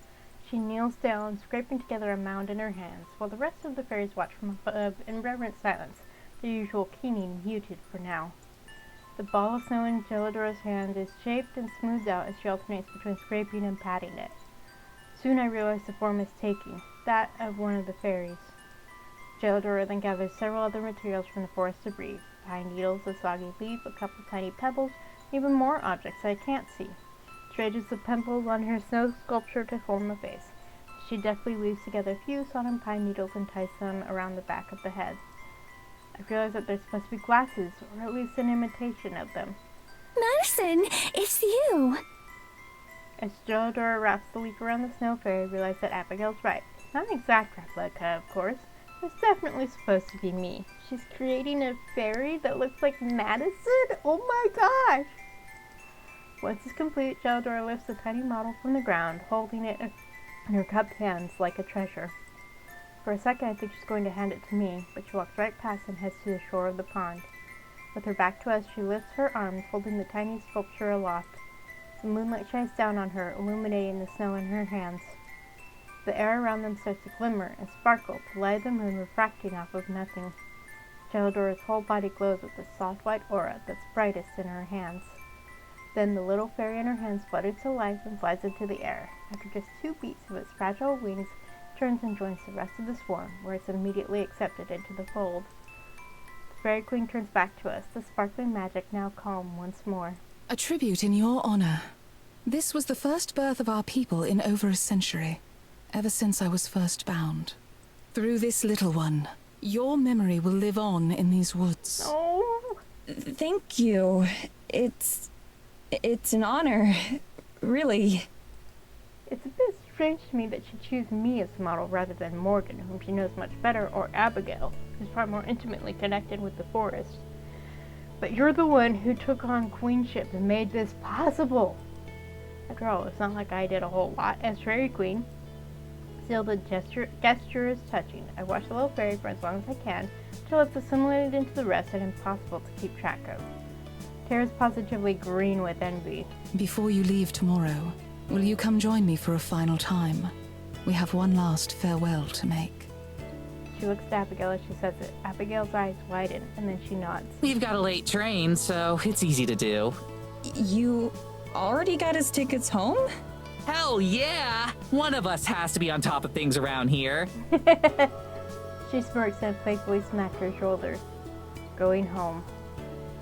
She kneels down, scraping together a mound in her hands, while the rest of the fairies watch from above in reverent silence, their usual keening muted for now. The ball of snow in Gelladora's hand is shaped and smoothed out as she alternates between scraping and patting it. Soon I realize the form is taking, that of one of the fairies. Gelladora then gathers several other materials from the forest debris, pine needles, a soggy leaf, a couple tiny pebbles, and even more objects I can't see. She arranges the pebbles on her snow sculpture to form a face. She deftly weaves together a few sodden pine needles and ties them around the back of the head. I realize that they're supposed to be glasses, or at least an imitation of them. Madison, it's you! As Gelladora wraps the leaf around the snow fairy, I realize that Abigail's right. It's not an exact replica, of course. It's definitely supposed to be me. She's creating a fairy that looks like Madison? Oh my gosh! Once it's complete, Gelladora lifts the tiny model from the ground, holding it in her cupped hands like a treasure. For a second, I think she's going to hand it to me, but she walks right past and heads to the shore of the pond. With her back to us, she lifts her arms, holding the tiny sculpture aloft. The moonlight shines down on her, illuminating the snow in her hands. The air around them starts to glimmer and sparkle to light the moon refracting off of nothing. Gelladora's whole body glows with the soft white aura that's brightest in her hands. Then the little fairy in her hands flutters to life and flies into the air. After just 2 beats of its fragile wings, it turns and joins the rest of the swarm, where it's immediately accepted into the fold. The Fairy Queen turns back to us, the sparkling magic now calm once more. A tribute in your honor. This was the first birth of our people in over a century, ever since I was first bound. Through this little one, your memory will live on in these woods. Oh! Thank you. It's an honor. Really. It's a bit strange to me that she chose me as the model rather than Morgan, whom she knows much better, or Abigail, who's far more intimately connected with the forest. But you're the one who took on queenship and made this possible. After all, it's not like I did a whole lot as Fairy Queen. Still, the gesture is touching. I watch the little fairy for as long as I can, until it's assimilated into the rest and impossible to keep track of. Tara's positively green with envy. Before you leave tomorrow, will you come join me for a final time? We have one last farewell to make. She looks at Abigail as she says it. Abigail's eyes widen, and then she nods. We've got a late train, so it's easy to do. You already got his tickets home? Hell yeah! One of us has to be on top of things around here. She smirks and playfully smacks her shoulder. Going home.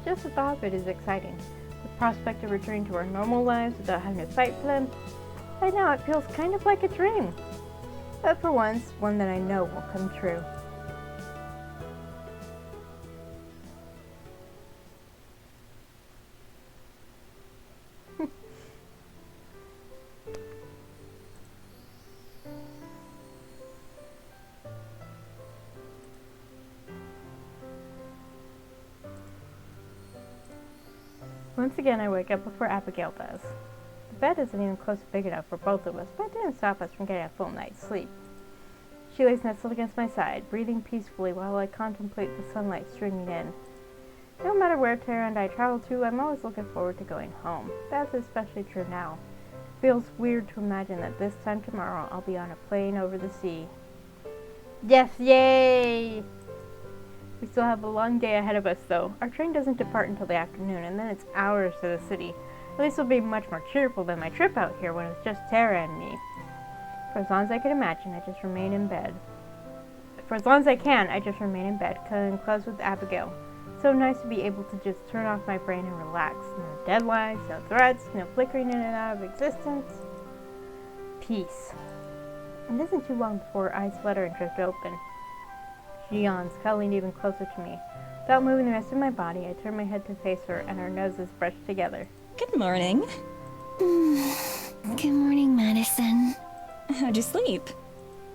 Just the thought of it is exciting. The prospect of returning to our normal lives without having to fight for them. Right now it feels kind of like a dream. But for once, one that I know will come true. Once again, I wake up before Abigail does. The bed isn't even close to big enough for both of us, but it didn't stop us from getting a full night's sleep. She lays nestled against my side, breathing peacefully while I contemplate the sunlight streaming in. No matter where Tara and I travel to, I'm always looking forward to going home. That's especially true now. It feels weird to imagine that this time tomorrow I'll be on a plane over the sea. Yes, yay! We still have a long day ahead of us, though. Our train doesn't depart until the afternoon, and then it's hours to the city. At least it'll be much more cheerful than my trip out here when it's just Tara and me. For as long as I can imagine, I just remain in bed. For as long as I can, I just remain in bed, cuddling close with Abigail. So nice to be able to just turn off my brain and relax. No deadlines, no threats, no flickering in and out of existence. Peace. It isn't too long before her eyes flutter and drift open. She yawns, cuddling even closer to me. Without moving the rest of my body, I turn my head to face her, and our noses brush together. Good morning. Good morning, Madison. How'd you sleep?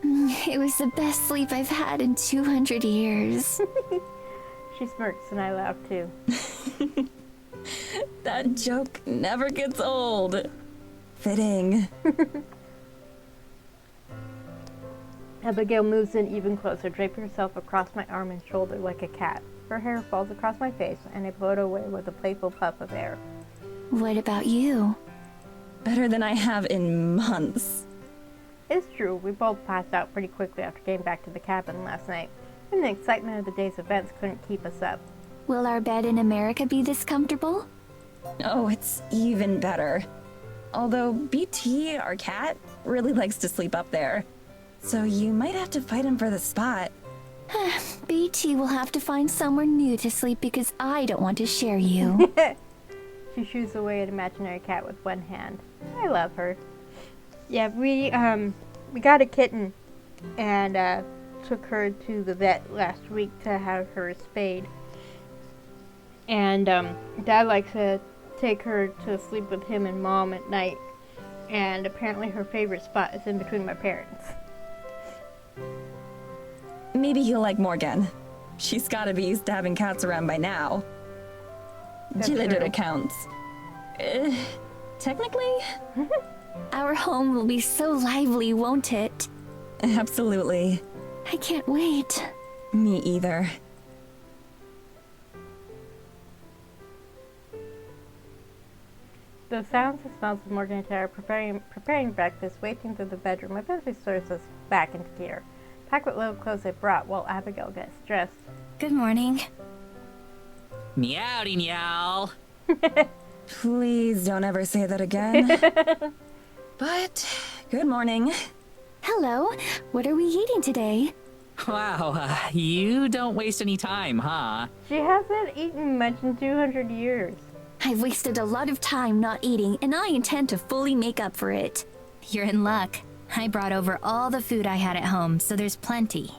It was the best sleep I've had in 200 years. She smirks, and I laugh too. That joke never gets old. Fitting. Abigail moves in even closer, draping herself across my arm and shoulder like a cat. Her hair falls across my face, and I blow it away with a playful puff of air. What about you? Better than I have in months. It's true, we both passed out pretty quickly after getting back to the cabin last night, and the excitement of the day's events couldn't keep us up. Will our bed in America be this comfortable? Oh, it's even better. Although BT, our cat, really likes to sleep up there. So you might have to fight him for the spot. BT will have to find somewhere new to sleep because I don't want to share you. She shoos away an imaginary cat with one hand. I love her. Yeah, we got a kitten and took her to the vet last week to have her spayed. And Dad likes to take her to sleep with him and Mom at night. And apparently her favorite spot is in between my parents. Maybe he'll like Morgan. She's gotta be used to having cats around by now. Gillided accounts. Technically? Our home will be so lively, won't it? Absolutely. I can't wait. Me either. The sounds and smells of Morgan and Tara preparing breakfast, wafting through the bedroom, eventually stirs us back into gear. Pack what little clothes I brought while Abigail gets dressed. Good morning. Meowdy meow. Please don't ever say that again. But Good morning. Hello. What are we eating today? Wow, you don't waste any time, huh? She hasn't eaten much in 200 years. I've wasted a lot of time not eating, and I intend to fully make up for it. You're in luck. I brought over all the food I had at home, so there's plenty.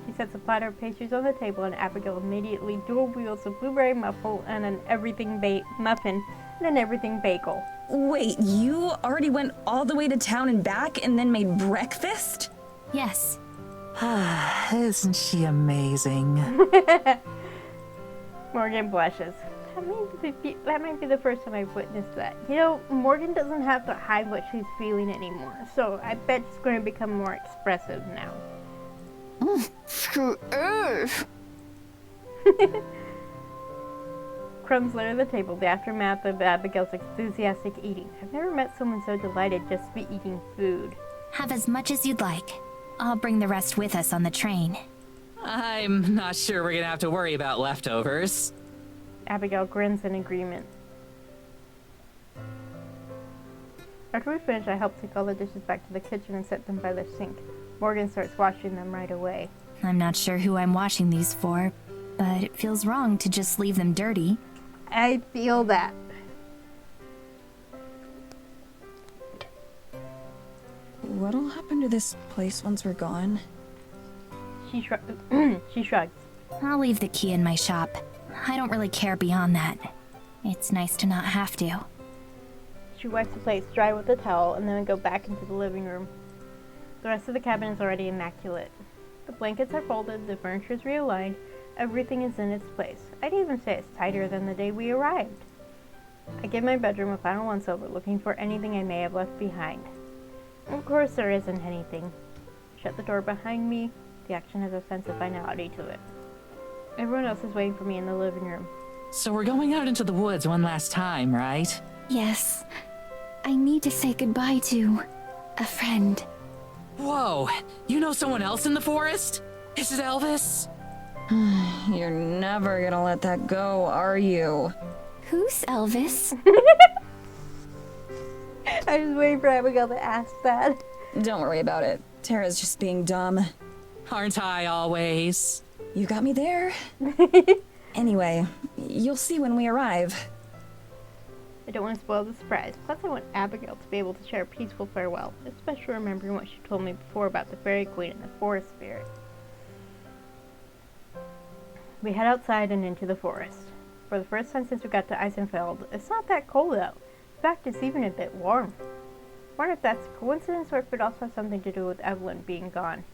She sets a platter of pastries on the table, and Abigail immediately dual wields a blueberry muffin and an everything muffin and an everything bagel. Wait, you already went all the way to town and back and then made breakfast? Yes. Isn't she amazing? Morgan blushes. That might be the first time I've witnessed that. You know, Morgan doesn't have to hide what she's feeling anymore, so I bet she's going to become more expressive now. Crumbs litter the table, the aftermath of Abigail's enthusiastic eating. I've never met someone so delighted just to be eating food. Have as much as you'd like. I'll bring the rest with us on the train. I'm not sure we're gonna have to worry about leftovers. Abigail grins in agreement. After we finish, I help take all the dishes back to the kitchen and set them by the sink. Morgan starts washing them right away. I'm not sure who I'm washing these for, but it feels wrong to just leave them dirty. I feel that. What'll happen to this place once we're gone? She shrugs. I'll leave the key in my shop. I don't really care beyond that. It's nice to not have to. She wipes the plates dry with a towel and then we go back into the living room. The rest of the cabin is already immaculate. The blankets are folded, the furniture is realigned, everything is in its place. I'd even say it's tighter than the day we arrived. I give my bedroom a final once-over, looking for anything I may have left behind. Of course there isn't anything. Shut the door behind me. The action has a sense of finality to it. Everyone else is waiting for me in the living room. So we're going out into the woods one last time, right? Yes. I need to say goodbye to a friend. Whoa, you know someone else in the forest? Is it Elvis? You're never gonna let that go, are you? Who's Elvis? I was waiting for Abigail to ask that. Don't worry about it. Tara's just being dumb. Aren't I always? You got me there. Anyway, you'll see when we arrive. I don't want to spoil the surprise. Plus, I want Abigail to be able to share a peaceful farewell, especially remembering what she told me before about the fairy queen and the forest spirit. We head outside and into the forest. For the first time since we got to Eisenfeld, it's not that cold out. In fact, it's even a bit warm. I wonder if that's a coincidence or if it also has something to do with Evelyn being gone.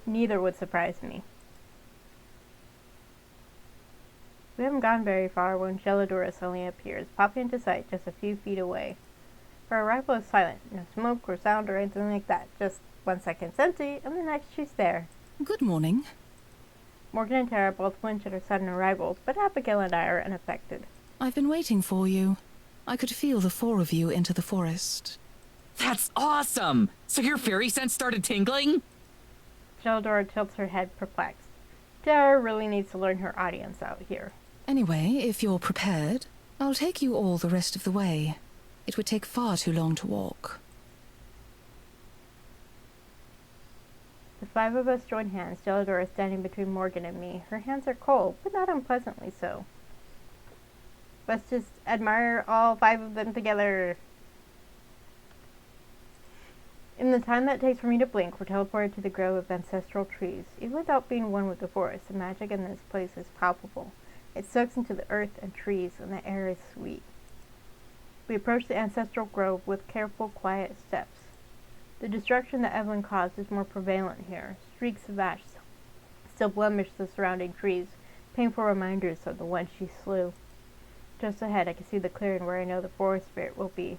Neither would surprise me. We haven't gone very far when Gelidora suddenly appears, popping into sight just a few feet away. Her arrival is silent, no smoke or sound or anything like that. Just 1 second it's empty, and the next she's there. Good morning. Morgan and Tara both flinch at her sudden arrival, but Abigail and I are unaffected. I've been waiting for you. I could feel the four of you into the forest. That's awesome! So your fairy sense started tingling? Gelidora tilts her head, perplexed. Tara really needs to learn her audience out here. Anyway, if you're prepared, I'll take you all the rest of the way. It would take far too long to walk. The 5 of us join hands, Gelidora standing between Morgan and me. Her hands are cold, but not unpleasantly so. Let's just admire all 5 of them together. In the time that takes for me to blink, we're teleported to the grove of ancestral trees. Even without being one with the forest, the magic in this place is palpable. It soaks into the earth and trees, and the air is sweet. We approach the ancestral grove with careful, quiet steps. The destruction that Evelyn caused is more prevalent here. Streaks of ash still blemish the surrounding trees, painful reminders of the one she slew. Just ahead, I can see the clearing where I know the forest spirit will be.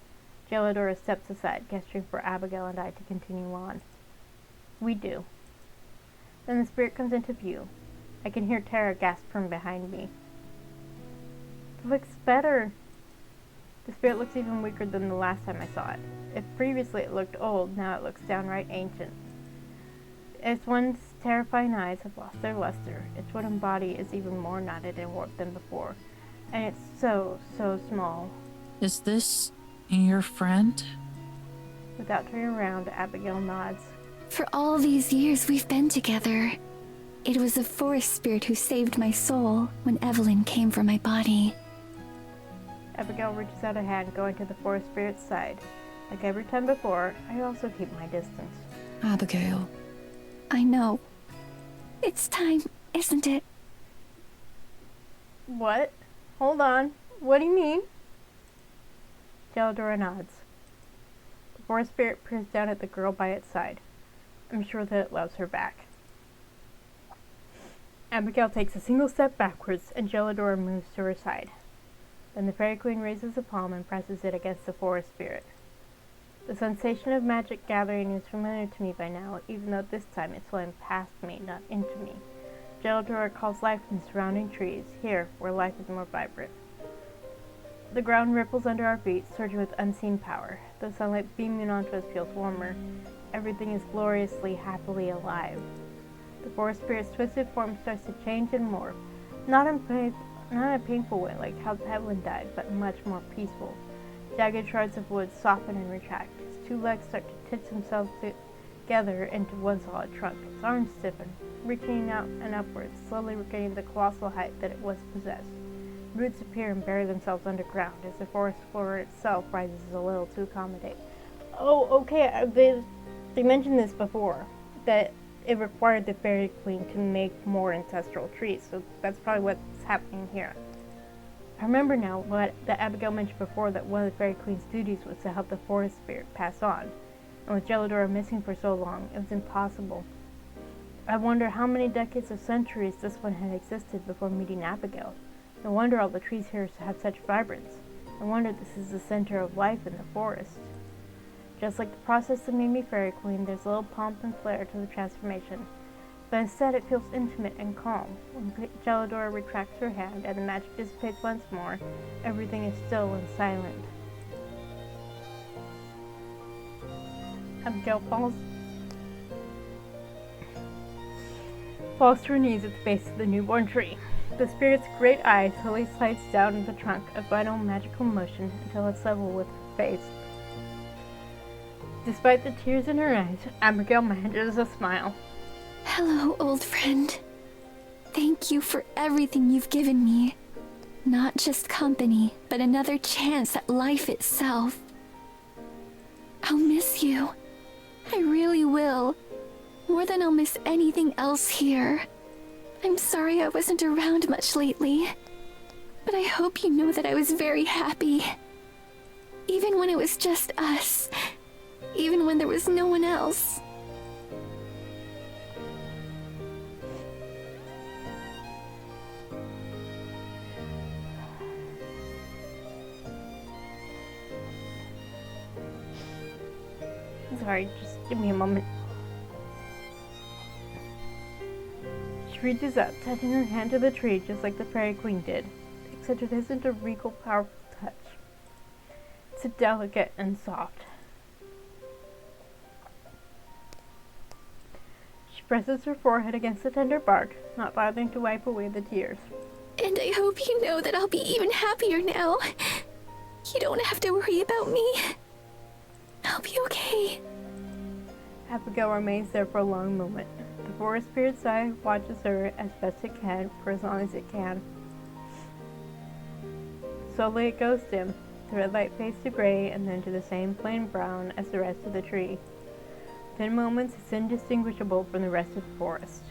Gelidora steps aside, gesturing for Abigail and I to continue on. We do. Then the spirit comes into view. I can hear Tara gasp from behind me. It looks better. The spirit looks even weaker than the last time I saw it. If previously it looked old, now it looks downright ancient. Its once terrifying eyes have lost their luster. Its wooden body is even more knotted and warped than before. And it's so, so small. Is this your friend? Without turning around, Abigail nods. For all these years we've been together, it was the forest spirit who saved my soul when Evelyn came for my body. Abigail reaches out a hand, going to the forest spirit's side. Like every time before, I also keep my distance. Abigail. I know. It's time, isn't it? What? Hold on. What do you mean? Geladora nods. The forest spirit peers down at the girl by its side. I'm sure that it loves her back. Abigail takes a single step backwards, and Geladora moves to her side. Then the Fairy Queen raises a palm and presses it against the forest spirit. The sensation of magic gathering is familiar to me by now, even though this time it's flowing past me, not into me. Geladora calls life from the surrounding trees, here, where life is more vibrant. The ground ripples under our feet, surging with unseen power. The sunlight beaming onto us feels warmer. Everything is gloriously, happily alive. The forest spirit's twisted form starts to change and morph, not in a painful way like how Evelyn died, but much more peaceful. Jagged shards of wood soften and retract. His two legs start to titch themselves together into one solid trunk. His arms stiffen, reaching out and upwards, slowly regaining the colossal height that it once possessed. Roots appear and bury themselves underground as the forest floor itself rises a little to accommodate. Oh, okay, they mentioned this before, that it required the Fairy Queen to make more ancestral trees, so that's probably what's happening here. I remember now that Abigail mentioned before, that one of the Fairy Queen's duties was to help the forest spirit pass on, and with Geladora missing for so long, it was impossible. I wonder how many decades or centuries this one had existed before meeting Abigail. No wonder all the trees here have such vibrance. No wonder this is the center of life in the forest. Just like the process that made me Fairy Queen, there's a little pomp and flair to the transformation. But instead it feels intimate and calm. When Geladora retracts her hand and the magic dissipates once more, everything is still and silent. Abigail falls to her knees at the base of the newborn tree. The spirit's great eye slowly slides down the trunk, a vital magical motion, until it's level with her face. Despite the tears in her eyes, Abigail manages a smile. Hello, old friend. Thank you for everything you've given me. Not just company, but another chance at life itself. I'll miss you. I really will. More than I'll miss anything else here. I'm sorry I wasn't around much lately, but I hope you know that I was very happy. Even when it was just us. Even when there was no one else. Sorry, just give me a moment. She reaches up, touching her hand to the tree just like the Fairy Queen did, except it isn't a regal, powerful touch. It's a delicate and soft. She presses her forehead against the tender bark, not bothering to wipe away the tears. And I hope you know that I'll be even happier now. You don't have to worry about me. I'll be okay. Abigail remains there for a long moment. The forest spirit's eye watches her as best it can for as long as it can. Slowly it goes dim. The red light fades to gray and then to the same plain brown as the rest of the tree. Within moments, it's indistinguishable from the rest of the forest.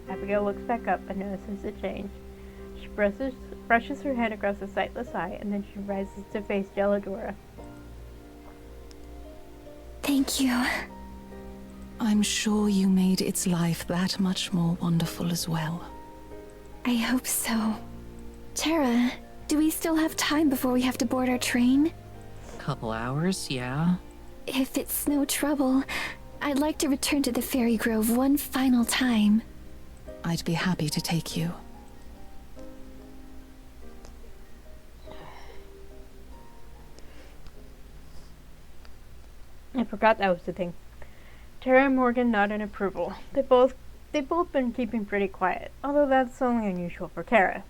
Abigail looks back up and notices a change. She brushes her hand across the sightless eye, and then she rises to face Geladora. Thank you. I'm sure you made its life that much more wonderful as well. I hope so. Tara, do we still have time before we have to board our train? Couple hours, yeah. If it's no trouble, I'd like to return to the Fairy Grove one final time. I'd be happy to take you. I forgot that was the thing. Tara and Morgan nod in approval. They've both been keeping pretty quiet, although that's only unusual for Tara.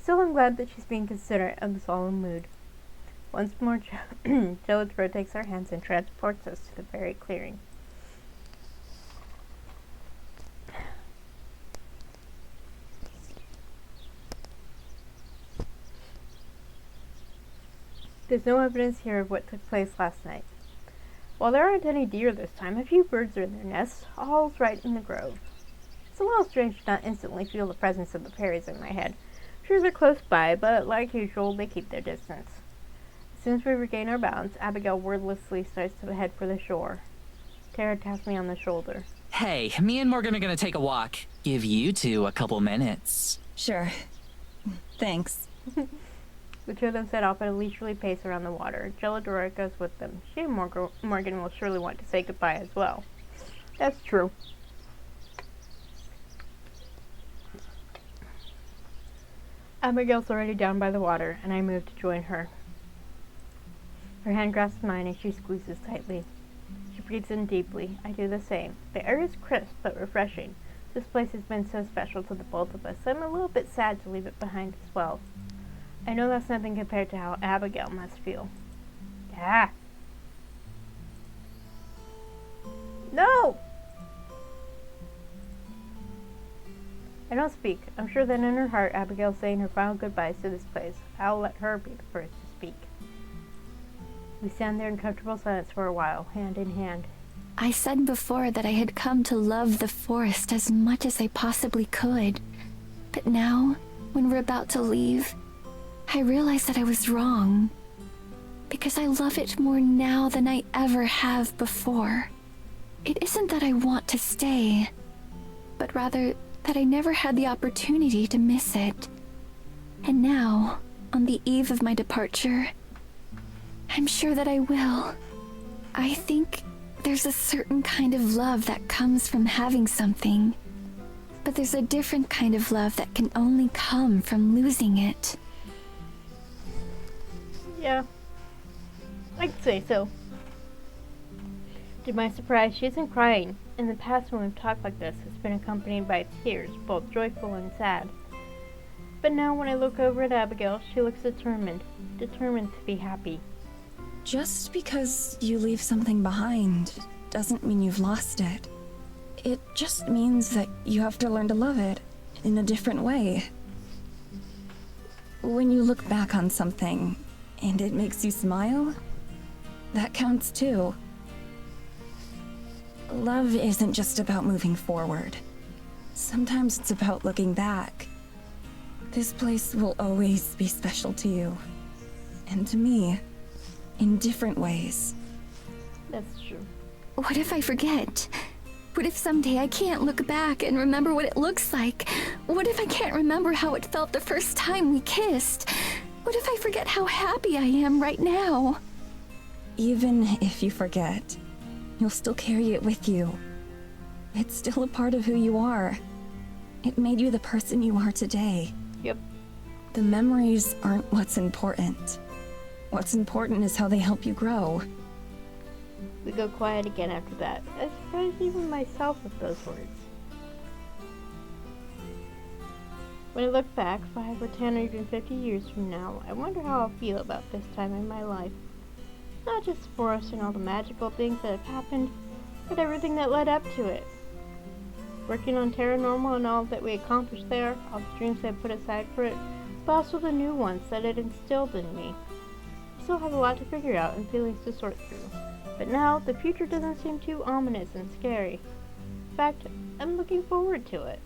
Still, I'm glad that she's being considerate of the solemn mood. Once more, Jellithro takes our hands and transports us to the very clearing. There's no evidence here of what took place last night. While there aren't any deer this time, a few birds are in their nests, all's right in the grove. It's a little strange to not instantly feel the presence of the fairies in my head. Sure, they're close by, but like usual, they keep their distance. As soon as we regain our balance, Abigail wordlessly starts to head for the shore. Tara taps me on the shoulder. Hey, me and Morgan are gonna take a walk. Give you two a couple minutes. Sure. Thanks. The two of them set off at a leisurely pace around the water. Gelladora goes with them. She and Morgan will surely want to say goodbye as well. That's true. Abigail's already down by the water, and I move to join her. Her hand grasps mine and she squeezes tightly. She breathes in deeply. I do the same. The air is crisp but refreshing. This place has been so special to the both of us, I'm a little bit sad to leave it behind as well. I know that's nothing compared to how Abigail must feel. Ah! No! I don't speak. I'm sure that in her heart, Abigail's saying her final goodbyes to this place. I'll let her be the first to speak. We stand there in comfortable silence for a while, hand in hand. I said before that I had come to love the forest as much as I possibly could. But now, when we're about to leave, I realize that I was wrong. Because I love it more now than I ever have before. It isn't that I want to stay, but rather that I never had the opportunity to miss it. And now, on the eve of my departure, I'm sure that I will. I think there's a certain kind of love that comes from having something, but there's a different kind of love that can only come from losing it. Yeah, I'd say so. To my surprise, she isn't crying. In the past, when we've talked like this, it's been accompanied by tears, both joyful and sad. But now, when I look over at Abigail, she looks determined to be happy. Just because you leave something behind doesn't mean you've lost it. It just means that you have to learn to love it in a different way. When you look back on something and it makes you smile, that counts too. Love isn't just about moving forward. Sometimes it's about looking back. This place will always be special to you. And to me. In different ways. That's true. What if I forget? What if someday I can't look back and remember what it looks like? What if I can't remember how it felt the first time we kissed? What if I forget how happy I am right now? Even if you forget, you'll still carry it with you. It's still a part of who you are. It made you the person you are today. Yep. The memories aren't what's important. What's important is how they help you grow. We go quiet again after that. I surprised even myself with those words. When I look back 5 or 10 or even 50 years from now, I wonder how I'll feel about this time in my life. Not just the forest and all the magical things that have happened, but everything that led up to it. Working on paranormal and all that we accomplished there, all the dreams I put aside for it, but also the new ones that it instilled in me. I still have a lot to figure out and feelings to sort through, but now the future doesn't seem too ominous and scary. In fact, I'm looking forward to it.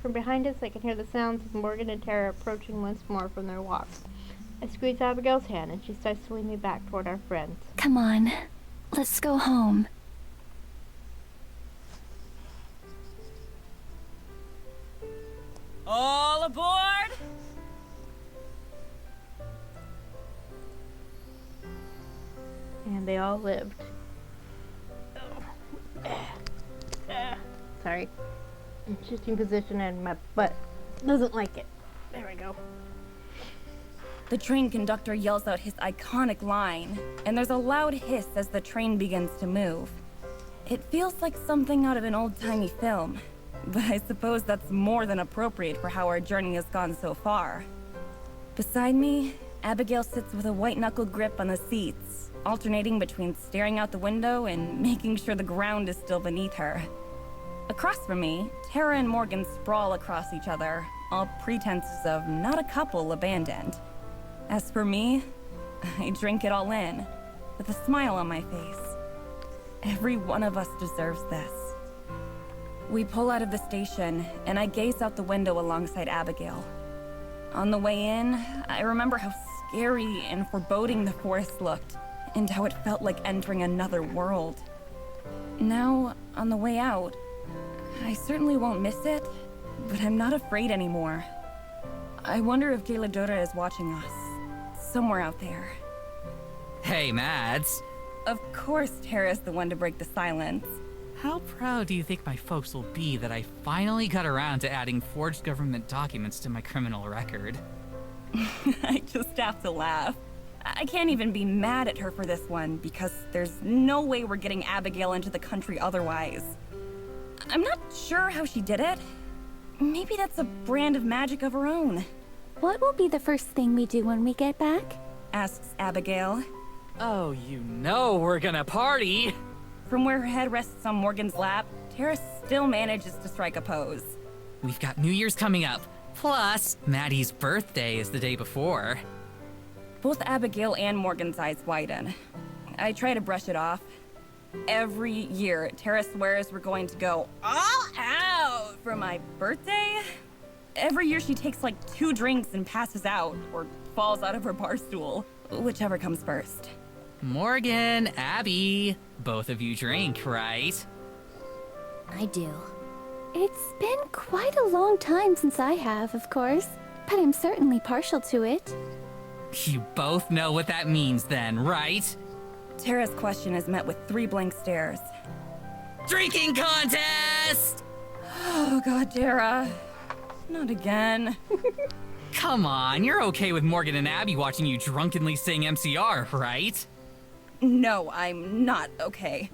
From behind us, I can hear the sounds of Morgan and Tara approaching once more from their walk. I squeeze Abigail's hand and she starts to lead me back toward our friends. Come on, let's go home. All aboard! And they all lived. Sorry. I'm shifting position and my butt doesn't like it. There we go. The train conductor yells out his iconic line, and there's a loud hiss as the train begins to move. It feels like something out of an old-timey film, but I suppose that's more than appropriate for how our journey has gone so far. Beside me, Abigail sits with a white-knuckle grip on the seats, alternating between staring out the window and making sure the ground is still beneath her. Across from me, Tara and Morgan sprawl across each other, all pretenses of not a couple abandoned. As for me, I drink it all in, with a smile on my face. Every one of us deserves this. We pull out of the station, and I gaze out the window alongside Abigail. On the way in, I remember how scary and foreboding the forest looked, and how it felt like entering another world. Now, on the way out, I certainly won't miss it, but I'm not afraid anymore. I wonder if Galadora is watching us, somewhere out there. Hey, Mads. Of course Tara's the one to break the silence. How proud do you think my folks will be that I finally got around to adding forged government documents to my criminal record? I just have to laugh. I can't even be mad at her for this one, because there's no way we're getting Abigail into the country otherwise. I'm not sure how she did it. Maybe that's a brand of magic of her own. What will be the first thing we do when we get back? Asks Abigail. Oh, you know we're gonna party! From where her head rests on Morgan's lap, Tara still manages to strike a pose. We've got New Year's coming up. Plus, Maddie's birthday is the day before. Both Abigail and Morgan's eyes widen. I try to brush it off. Every year, Tara swears we're going to go all out for my birthday. Every year she takes like 2 drinks and passes out, or falls out of her bar stool, whichever comes first. Morgan, Abby, both of you drink, right? I do. It's been quite a long time since I have, of course, but I'm certainly partial to it. You both know what that means then, right? Tara's question is met with 3 blank stares. Drinking contest! Oh god, Tara. Not again. Come on, you're okay with Morgan and Abby watching you drunkenly sing MCR, right? No, I'm not okay.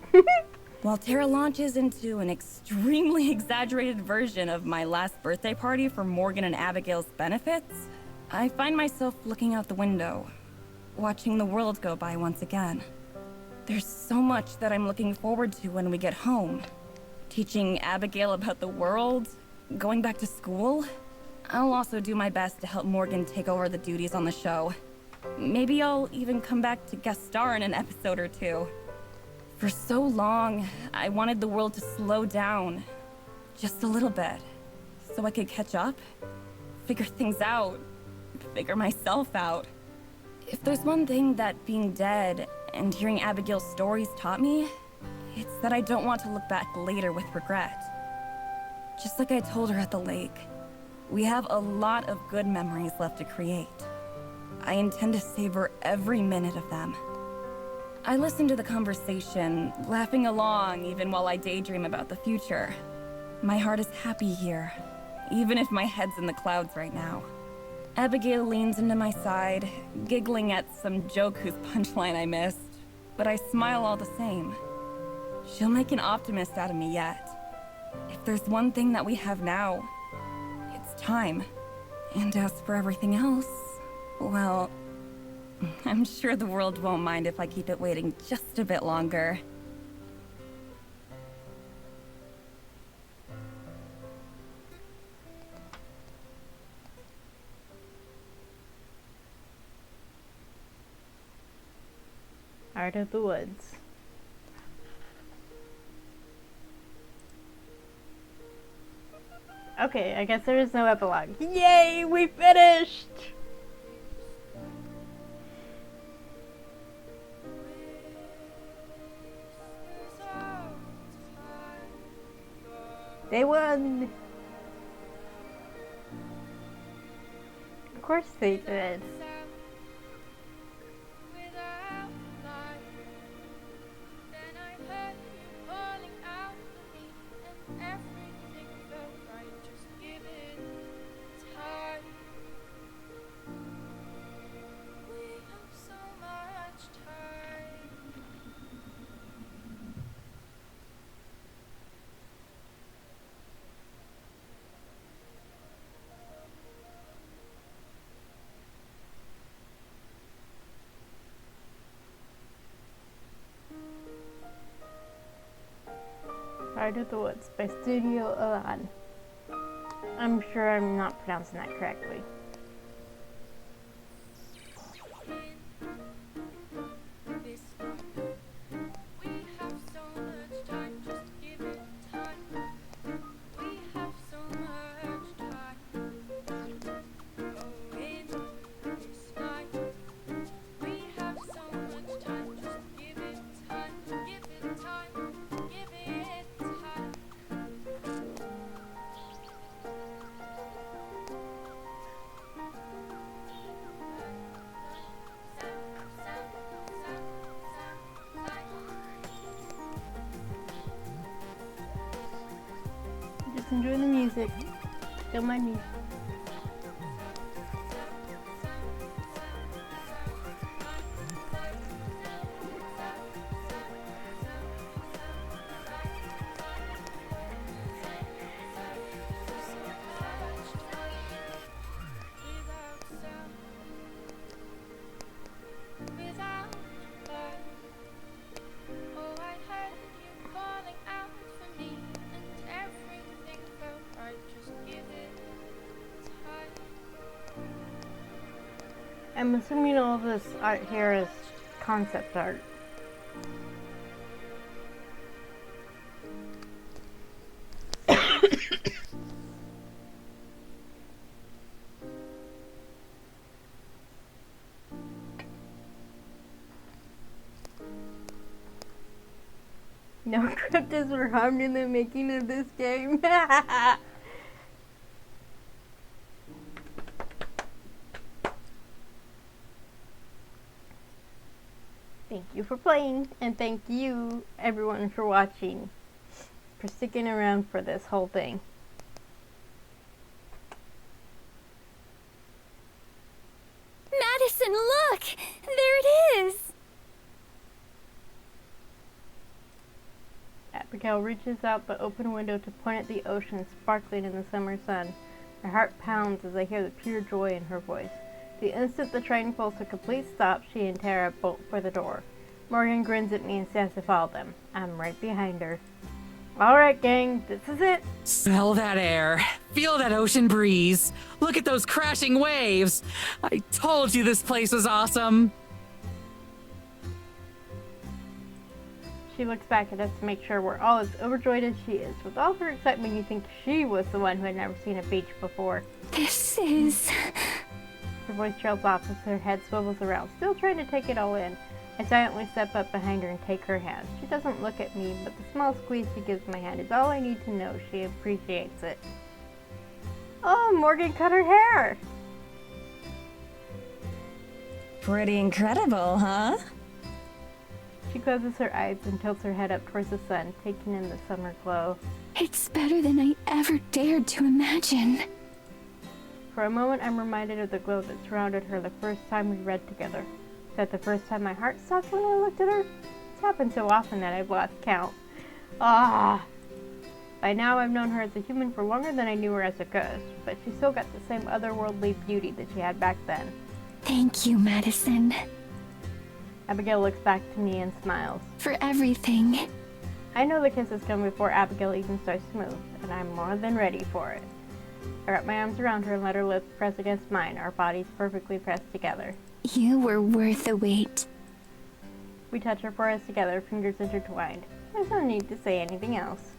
While Tara launches into an extremely exaggerated version of my last birthday party for Morgan and Abigail's benefits, I find myself looking out the window, watching the world go by once again. There's so much that I'm looking forward to when we get home. Teaching Abigail about the world, going back to school. I'll also do my best to help Morgan take over the duties on the show. Maybe I'll even come back to guest star in an episode or 2. For so long, I wanted the world to slow down, just a little bit, so I could catch up, figure things out, figure myself out. If there's one thing that being dead and hearing Abigail's stories taught me, it's that I don't want to look back later with regret. Just like I told her at the lake, we have a lot of good memories left to create. I intend to savor every minute of them. I listen to the conversation, laughing along even while I daydream about the future. My heart is happy here, even if my head's in the clouds right now. Abigail leans into my side, giggling at some joke whose punchline I missed, but I smile all the same. She'll make an optimist out of me yet. If there's one thing that we have now, it's time. And as for everything else, well, I'm sure the world won't mind if I keep it waiting just a bit longer. Art of the Woods. Okay, I guess there is no epilogue. Yay, we finished! They won! Of course they did. Art of the Woods by Studio Élan. I'm sure I'm not pronouncing that correctly. Just enjoy the music. Don't mind me. I'm assuming all this art here is concept art. No cryptids were harmed in the making of this game. Thank you for playing, and thank you everyone for watching, for sticking around for this whole thing. Madison, look! There it is! Abigail reaches out the open window to point at the ocean sparkling in the summer sun. Her heart pounds as I hear the pure joy in her voice. The instant the train pulls to a complete stop, she and Tara bolt for the door. Morgan grins at me and stands to follow them. I'm right behind her. Alright, gang, this is it. Smell that air. Feel that ocean breeze. Look at those crashing waves. I told you this place was awesome. She looks back at us to make sure we're all as overjoyed as she is. With all her excitement, you think she was the one who had never seen a beach before. This is... Her voice trails off as her head swivels around, still trying to take it all in. I silently step up behind her and take her hand. She doesn't look at me, but the small squeeze she gives my hand is all I need to know she appreciates it. Oh, Morgan cut her hair! Pretty incredible, huh? She closes her eyes and tilts her head up towards the sun, taking in the summer glow. It's better than I ever dared to imagine. For a moment, I'm reminded of the glow that surrounded her the first time we read together. That the first time my heart stopped when I looked at her? It's happened so often that I've lost count. Ah! By now, I've known her as a human for longer than I knew her as a ghost, but she's still got the same otherworldly beauty that she had back then. Thank you, Madison. Abigail looks back to me and smiles. For everything. I know the kisses come before Abigail even starts to move, and I'm more than ready for it. I wrap my arms around her and let her lips press against mine, our bodies perfectly pressed together. You were worth the wait. We touch our foreheads together, fingers intertwined. There's no need to say anything else.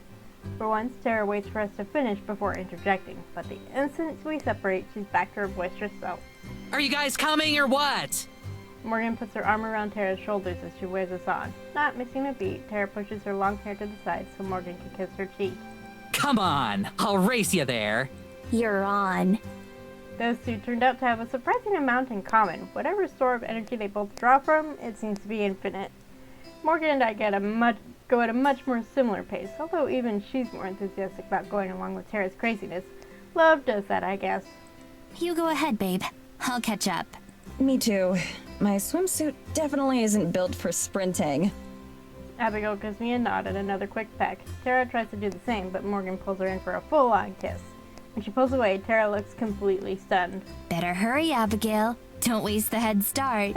For once, Tara waits for us to finish before interjecting, but the instant we separate, she's back to her boisterous self. Are you guys coming or what? Morgan puts her arm around Tara's shoulders as she wears us on. Not missing a beat, Tara pushes her long hair to the side so Morgan can kiss her cheek. Come on, I'll race you there. You're on. Those two turned out to have a surprising amount in common. Whatever store of energy they both draw from, it seems to be infinite. Morgan and I go at a much more similar pace, although even she's more enthusiastic about going along with Tara's craziness. Love does that, I guess. You go ahead, babe. I'll catch up. Me too. My swimsuit definitely isn't built for sprinting. Abigail gives me a nod and another quick peck. Tara tries to do the same, but Morgan pulls her in for a full-on kiss. When she pulls away, Tara looks completely stunned. Better hurry, Abigail. Don't waste the head start.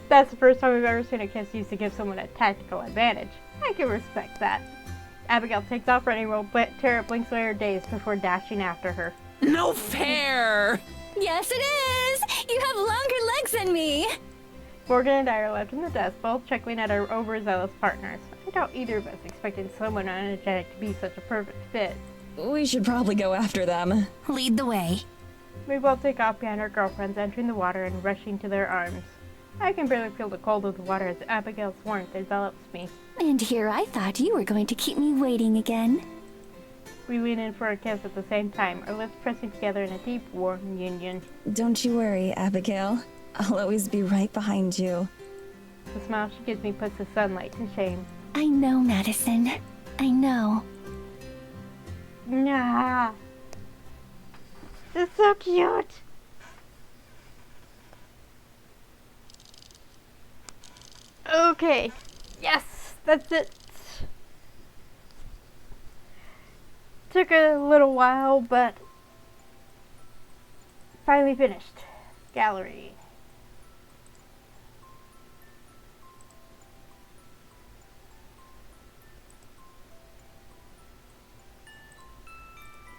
That's the first time we've ever seen a kiss used to give someone a tactical advantage. I can respect that. Abigail takes off running while Tara blinks away her days before dashing after her. No fair! Yes, it is! You have longer legs than me! Morgan and I are left in the desk, both chuckling at our overzealous partners. I doubt either of us expected someone energetic to be such a perfect fit. We should probably go after them. Lead the way. We both take off behind our girlfriends, entering the water and rushing to their arms. I can barely feel the cold of the water as Abigail's warmth envelops me. And here I thought you were going to keep me waiting again. We lean in for a kiss at the same time, our lips pressing together in a deep, warm union. Don't you worry, Abigail. I'll always be right behind you. The smile she gives me puts the sunlight to shame. I know, Madison. I know. Nah. It's so cute. Okay. Yes, that's it. Took a little while, but finally finished. Gallery.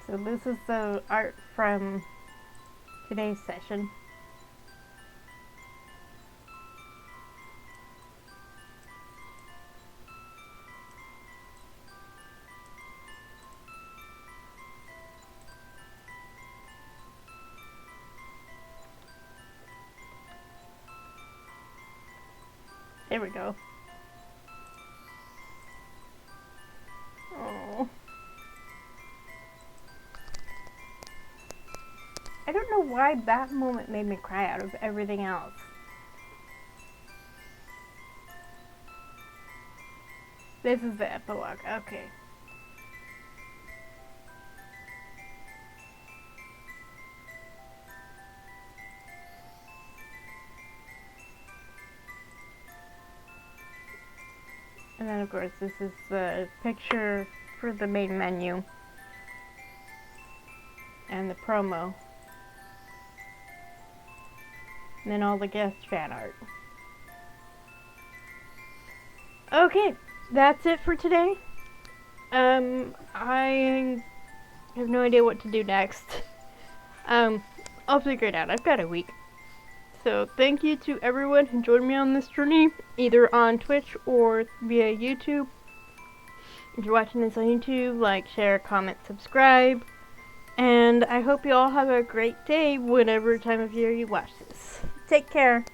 So this is the art from today's session. There we go. Oh. I don't know why that moment made me cry out of everything else. This is the epilogue. Okay. And then of course this is the picture for the main menu. And the promo. And then all the guest fan art. Okay, that's it for today. I have no idea what to do next. I'll figure it out. I've got a week. So thank you to everyone who joined me on this journey, either on Twitch or via YouTube. If you're watching this on YouTube, like, share, comment, subscribe. And I hope you all have a great day, whatever time of year you watch this. Take care.